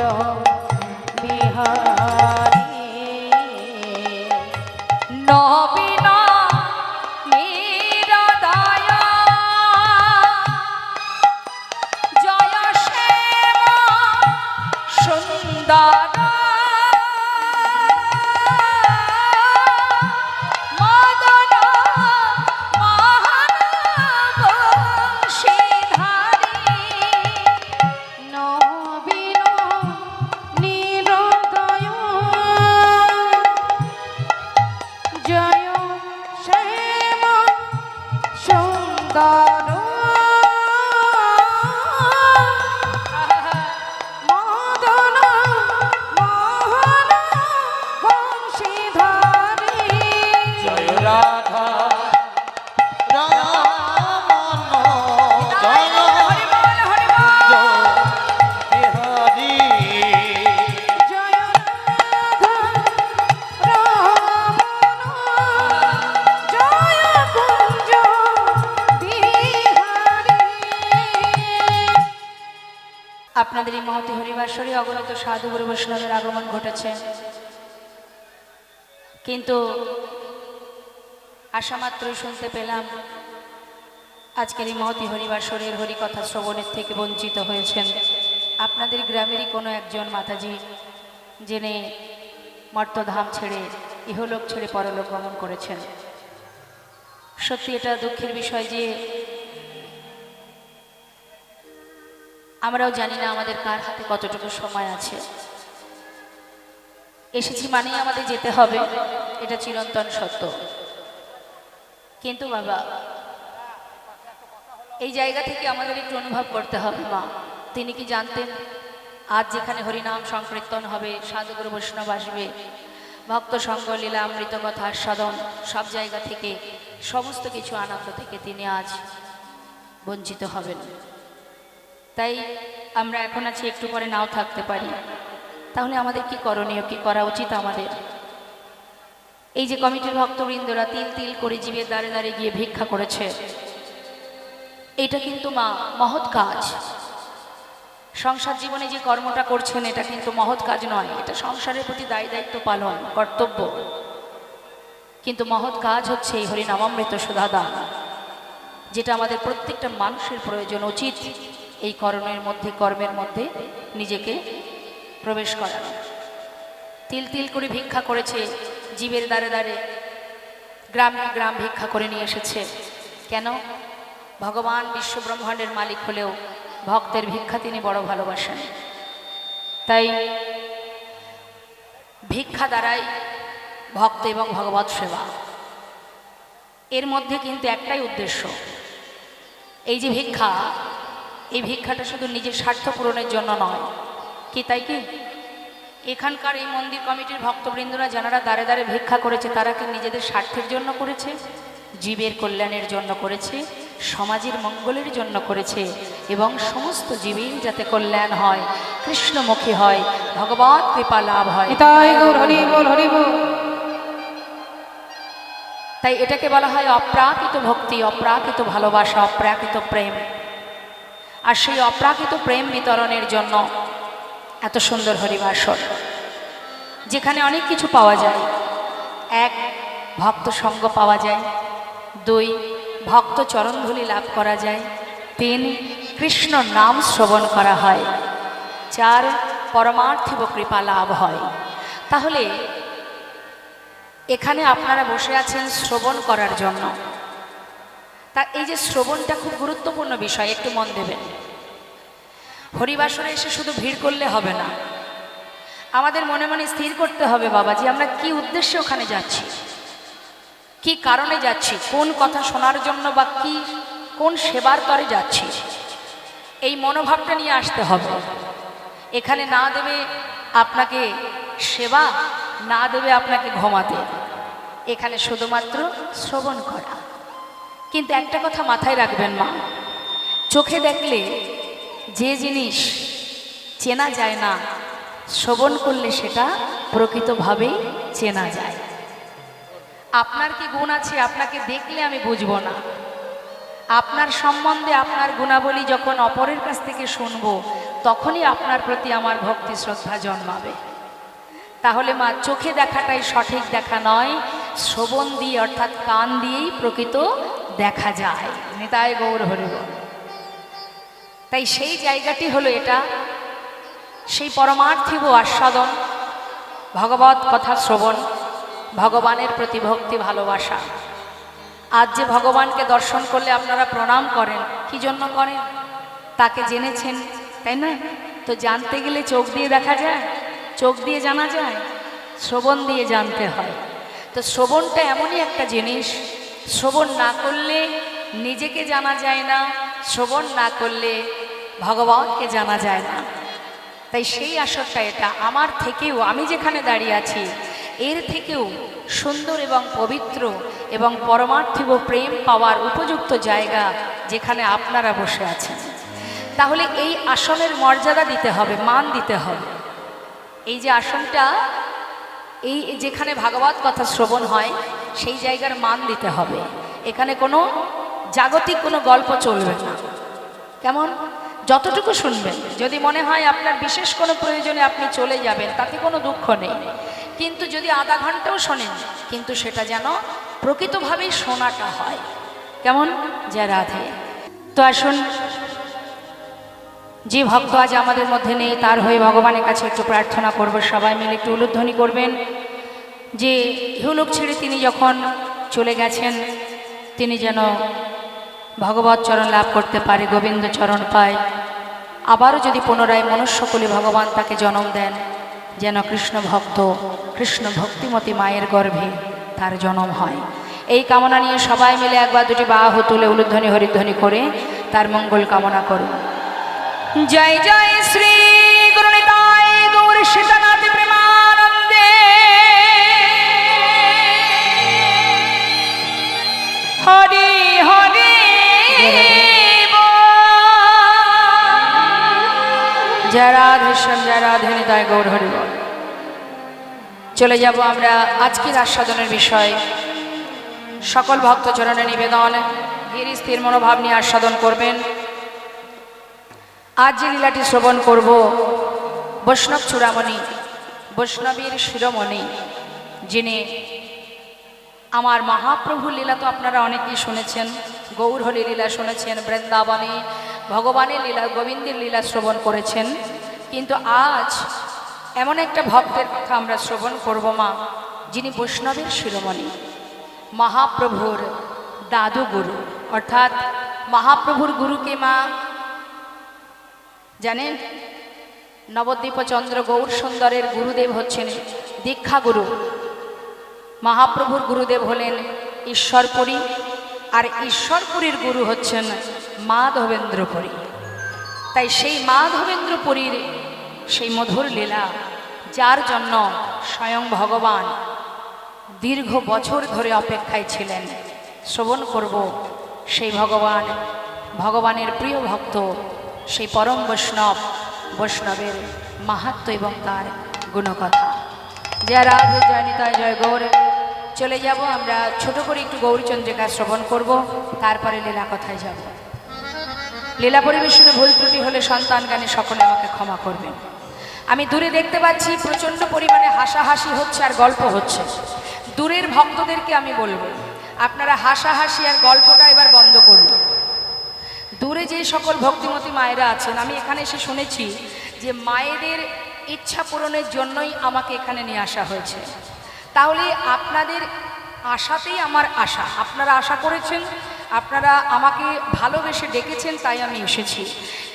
সুন্দর মদন মোহন বংশীধারী জয় রাধা রামন জয় হরি বল, হরি বল। বিহারী জয় রাধা রমন জয় কুঞ্জ বিহারী। আপনাদের এই মহতি হরিবাসরে অগণিত সাধু গুরু বৈষ্ণবের আগমন ঘটেছে, কিন্তু আশা মাত্রই শুনতে পেলাম আজকের এই মহতি হরিবাসরের হরিকথা শ্রবণের থেকে বঞ্চিত হয়েছেন আপনাদের গ্রামেরই কোনো একজন মাতাজি, যিনি মর্তধাম ছেড়ে ইহলোক ছেড়ে পরলোক গমন করেছেন। সত্যি এটা দুঃখের বিষয় যে আমরাও জানি না আমাদের কার হাতে কতটুকু সময় আছে। এসেছি মানেই আমাদের যেতে হবে, এটা চিরন্তন সত্য। কিন্তু বাবা, এই জায়গা থেকে আমাদের একটু অনুভব করতে হবে মা, তিনি কি জানতেন আজ যেখানে হরিনাম সংকীর্তন হবে, সাধুগুরু বৈষ্ণব আসবে, ভক্ত সঙ্গ লীলা অমৃত কথা আস্বাদন, সব জায়গা থেকে সমস্ত কিছু আনন্দ থেকে তিনি আজ বঞ্চিত হবেন। তাই আমরা এখন আছি, একটু পরে নাও থাকতে পারি। তাহলে আমাদের কি করণীয়, কি করা উচিত আমাদের? এই যে কমিটির ভক্তবৃন্দরা তিল তিল করে জীবের দ্বারে দ্বারে গিয়ে ভিক্ষা করেছে, এটা কিন্তু মা মহৎ কাজ। সংসার জীবনে যে কর্মটা করছেন এটা কিন্তু মহৎ কাজ নয়, এটা সংসারের প্রতি দায় দায়িত্ব পালন কর্তব্য। কিন্তু মহৎ কাজ হচ্ছে এই হরিনামামৃত সুধাদান, যেটা আমাদের প্রত্যেকটা মানুষের প্রয়োজন, উচিত এই কর্মের মধ্যে নিজেকে প্রবেশ করানো। তিল তিল করে ভিক্ষা করেছে, জীবের দ্বারে দ্বারে গ্রামে গ্রাম ভিক্ষা করে নিয়ে এসেছে। কেন? ভগবান বিশ্বব্রহ্মাণ্ডের মালিক হলেও ভক্তের ভিক্ষা তিনি বড় ভালোবাসেন। তাই ভিক্ষা দ্বারাই ভক্ত এবং ভগবৎ সেবা, এর মধ্যে কিন্তু একটাই উদ্দেশ্য। এই যে ভিক্ষা, এই ভিক্ষাটা শুধু নিজের স্বার্থ পূরণের জন্য নয়, কি তাই কি? এখানকার এই মন্দির কমিটির ভক্তবৃন্দরা যারা দ্বারে দ্বারে ভিক্ষা করেছে, তারা কি নিজেদের স্বার্থের জন্য করেছে? জীবের কল্যাণের জন্য করেছে, সমাজের মঙ্গলের জন্য করেছে, এবং সমস্ত জীবের যাতে কল্যাণ হয়, কৃষ্ণমুখী হয়, ভগবৎ কৃপা লাভ হয়। নিতাই গৌর হরি বল, হরি বল। তাই এটাকে বলা হয় অপ্রাকৃত ভক্তি, অপ্রাকৃত ভালোবাসা, অপ্রাকৃত প্রেম। আর সেই অপ্রাকৃত প্রেম বিতরণের জন্য এত সুন্দর হরিবাসর, যেখানে অনেক কিছু পাওয়া যায়। এক, ভক্ত সঙ্গ পাওয়া যায়। দুই, ভক্ত চরণধূলি লাভ করা যায়। তিন, কৃষ্ণ নাম শ্রবণ করা হয়। চার, পরমার্থিব কৃপা লাভ হয়। তাহলে এখানে আপনারা বসে আছেন শ্রবণ করার জন্য। তা এই যে শ্রবণটা খুব গুরুত্বপূর্ণ বিষয়, একটু মন দেবেন। হরিবাসরে এসে শুধু ভিড় করলে হবে না, আমাদের মনে মনে স্থির করতে হবে বাবা যে আমরা কি উদ্দেশ্যে ওখানে যাচ্ছি, কি কারণে যাচ্ছি, কোন কথা শোনার জন্য বা কি কোন সেবার তরে যাচ্ছি, এই মনোভাবটা নিয়ে আসতে হবে। এখানে না দেবে আপনাকে সেবা, না দেবে আপনাকে ঘুমাতে, এখানে শুধুমাত্র শ্রবণ করা। কিন্তু একটা কথা মাথায় রাখবেন মা, চোখে দেখলে যে জিনিস চেনা যায় না, শ্রবণ করলে সেটা প্রকৃতভাবেই চেনা যায়। আপনার কি গুণ আছে আপনাকে দেখলে আমি বুঝবো না, আপনার সম্বন্ধে আপনার গুণাবলী যখন অপরের কাছ থেকে শুনবো, তখনই আপনার প্রতি আমার ভক্তি শ্রদ্ধা জন্মাবে। তাহলে মা, চোখে দেখাটাই সঠিক দেখা নয়, শ্রবণ দিয়ে অর্থাৎ কান দিয়েই প্রকৃত দেখা যায়। নিতাই গৌর হরি বল। তাই সেই জায়গাটি হলো এটা, সেই পরমার্থিব আস্বাদন, ভগবত কথা শ্রবণ, ভগবানের প্রতি ভক্তি ভালোবাসা। আজ যে ভগবানকে দর্শন করলে আপনারা প্রণাম করেন, কি জন্য করেন? তাকে জেনেছেন, তাই না? তো জানতে গেলে চোখ দিয়ে দেখা যায়, চোখ দিয়ে জানা যায়, শ্রবণ দিয়ে জানতে হয়। তো শ্রবণটা এমনই একটা জিনিস, শ্রবণ না করলে নিজেকে জানা যায় না, শ্রবণ না করলে ভগবানকে জানা যায় না। তাই সেই আসরটা এটা আমার থেকেও, আমি যেখানে দাঁড়িয়ে আছি এর থেকেও সুন্দর এবং পবিত্র এবং পরমার্থিক প্রেম পাওয়ার উপযুক্ত জায়গা যেখানে আপনারা বসে আছেন। তাহলে এই আসনের মর্যাদা দিতে হবে, মান দিতে হবে। এই যে আসনটা, এই যেখানে ভাগবত কথা শ্রবণ হয় সেই জায়গার মান দিতে হবে। এখানে কোনো জাগতিক কোনো গল্প চলবে না। কেমন? যতটুকু শুনবেন, যদি মনে হয় আপনার বিশেষ কোনো প্রয়োজনে আপনি চলে যাবেন, তাতে কোনো দুঃখ নেই। কিন্তু যদি আধা ঘন্টাও শোনেন, কিন্তু সেটা যেন প্রকৃতভাবেই শোনাটা হয়। কেমন? জয় রাধে। তো আসুন, যে ভক্ত আজ আমাদের মধ্যে নেই তার হয়ে ভগবানের কাছে একটু প্রার্থনা করব। সবাই মিলে একটু উলুধ্বনি করবেন যে ইহলোক ছেড়ে তিনি যখন চলে গেছেন, তিনি যেন ভগবত চরণ লাভ করতে পারে, গোবিন্দ চরণ পায়। আবারও যদি পুনরায় মনুষ্যকুলে ভগবান তাকে জন্ম দেন, যেন কৃষ্ণ ভক্ত, কৃষ্ণ ভক্তিমতী মায়ের গর্ভে তার জন্ম হয়। এই কামনা নিয়ে সবাই মিলে একবার দুটি বাহু তুলে উলুধ্বনি হরিধ্বনি করে তার মঙ্গল কামনা করুন। জয় জয় শ্রী গুরুনিতাই গৌর সীতানাথ প্রেমানন্দে। হরি হরি জয় রাধেশ্যাম, জয় রাধে নিতাই গৌর হরি বল। চলে যাব আমরা আজকের আস্বাদনের বিষয়। সকল ভক্তচরণে নিবেদন, ধীর স্থির মনোভাব নিয়ে আস্বাদন করবেন। আজ যে লীলাটি শ্রবণ করব, বৈষ্ণব চূড়ামণি, বৈষ্ণবীর শিরোমণি, যিনি আমার মহাপ্রভু লীলা তো আপনারা অনেকেই শুনেছেন, গৌর হরি লীলা শুনেছেন, বৃন্দাবনে ভগবানের লীলা, গোবিন্দের লীলা শ্রবণ করেছেন। কিন্তু আজ এমন একটা ভক্তের কথা আমরা শ্রবণ করব মা, যিনি বৈষ্ণবের শিরোমণি, মহাপ্রভুর দাদু গুরু। অর্থাৎ মহাপ্রভুর গুরুকে মা জানেন, নবদ্বীপচন্দ্র গৌর সুন্দরের গুরুদেব হচ্ছেন দীক্ষা গুরু। মহাপ্রভুর গুরুদেব হলেন ঈশ্বরপুরী, আর ঈশ্বরপুরীর গুরু হচ্ছেন মাধবেন্দ্রপুরী। তাই সেই মাধবেন্দ্রপুরীর সেই মধুর লীলা, যার জন্য স্বয়ং ভগবান দীর্ঘ বছর ধরে অপেক্ষায় ছিলেন, শ্রবণ করব সেই ভগবান, ভগবানের প্রিয় ভক্ত, সেই পরম বৈষ্ণব, বৈষ্ণবের মাহাত্ম্য এবং তার গুণকথা। জয় রাধে, জয় নিতাই, জয় গৌর। চলে যাব আমরা ছোট করে একটু গৌরচন্দ্রিকা শ্রবণ করব, তারপরে লীলা কথায় যাব। লীলা পরিবেশনে ভুল ত্রুটি হলে সন্তান জ্ঞানে সকলে আমাকে ক্ষমা করবেন। আমি দূরে দেখতে পাচ্ছি প্রচণ্ড পরিমাণে হাসাহাসি হচ্ছে আর গল্প হচ্ছে। দূরের ভক্তদেরকে আমি বলবো, আপনারা হাসাহাসি আর গল্পটা এবার বন্ধ করুন। দূরে যে সকল ভক্তিমতী মায়েরা আছেন, আমি এখানে এসে শুনেছি যে মায়েদের ইচ্ছা পূরণের জন্যই আমাকে এখানে নিয়ে আসা হয়েছে। তাহলে আপনাদের আশাতেই আমার আশা, আপনারা আশা করেছেন, আপনারা আমাকে ভালোবেসে ডেকেছেন, তাই আমি এসেছি।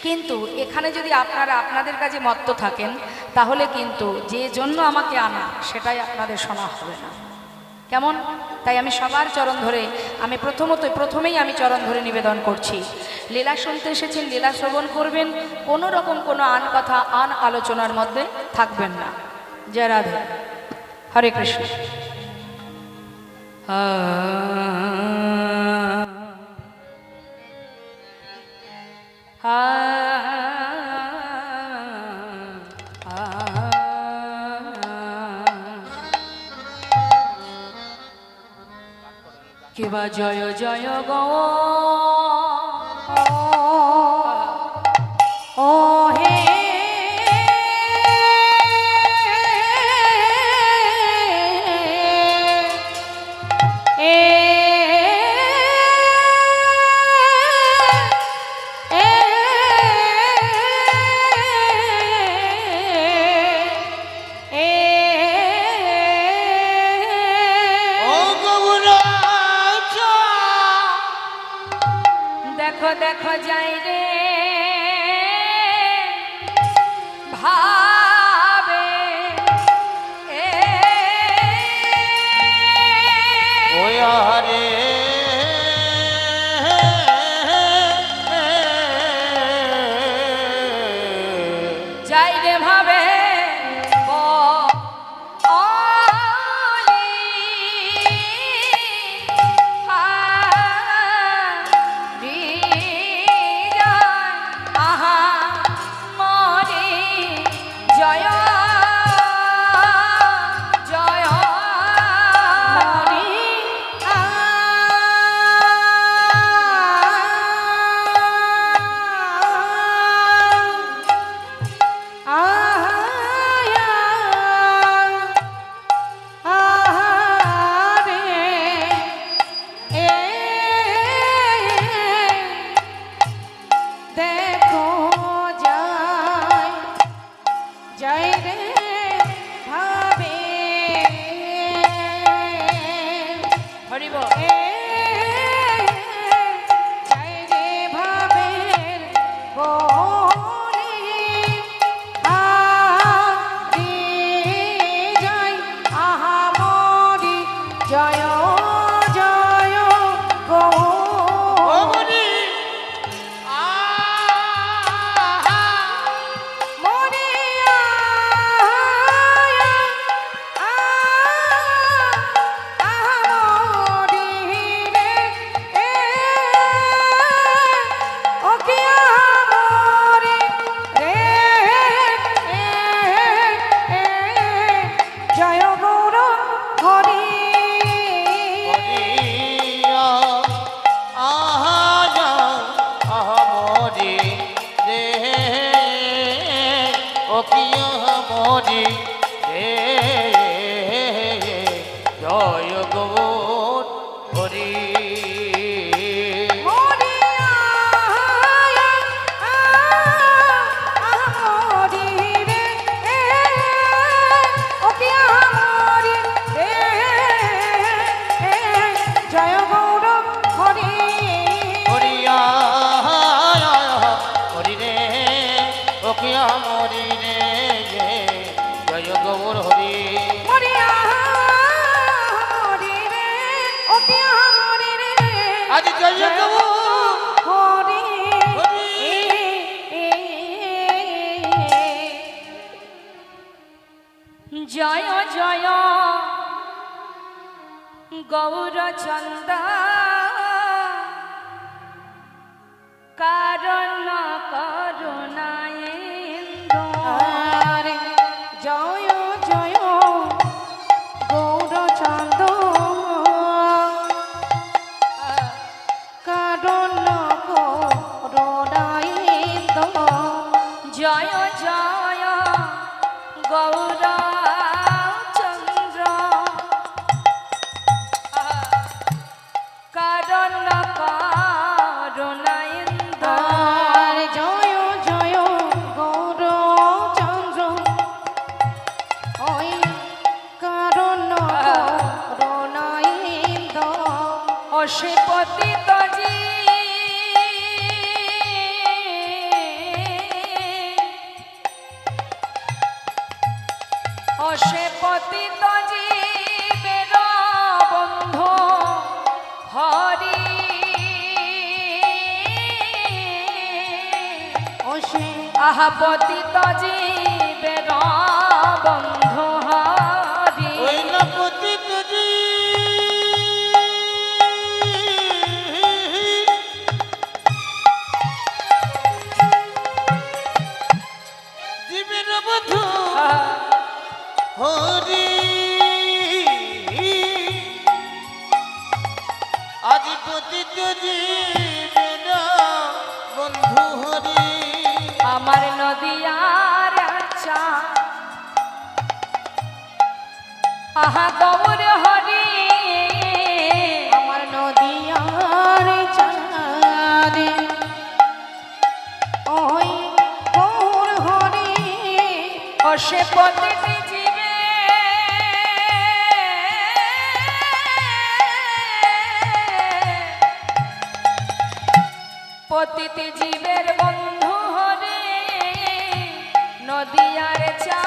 কিন্তু এখানে যদি আপনারা আপনাদের কাজে মত্ত থাকেন, তাহলে কিন্তু যে জন্য আমাকে আনা সেটাই আপনাদের শোনা হবে না। কেমন? তাই আমি সবার চরণ ধরে, আমি প্রথমেই আমি চরণ ধরে নিবেদন করছি, লীলা শুনতে এসেছেন, লীলা শ্রবণ করবেন, কোনো রকম কোনো আন কথা, আন আলোচনার মধ্যে থাকবেন না। জয় রাধে, হরে কৃষ্ণ। কিবা জয় জয় গো ও হে দেখো দেখো যাই রে ভাবে ওরে আজ জয় তবু হরি হরি। জয় জয় গৌরচন্দ কারণ করুণায়েন্দু হরে জয় জয় গৌরচন্দ কারণ করুণায়েন্দ জয় জয় গৌরচন্দ্র কারণ করুণায়েন্দু আর জয় জয় গৌরচন্দ্র ওই কারণ করুণায়েন্দ অসে পতিত অসে পতিত জীবের বন্ধু হরি ওসে আহা পতিত জীবের বন্ধু হরি ওই না পতিত জীবের বধু হরি আজ পতিত জীবের বন্ধু হরি আমার নদিয়ার আচ্ছা আহা গৌর হরি আমার নদিয়ার চাঁদে ওই গৌর হরি অসে পতিত জীবে পতিত জীবের বন্ধু হরি নদিয়ার চা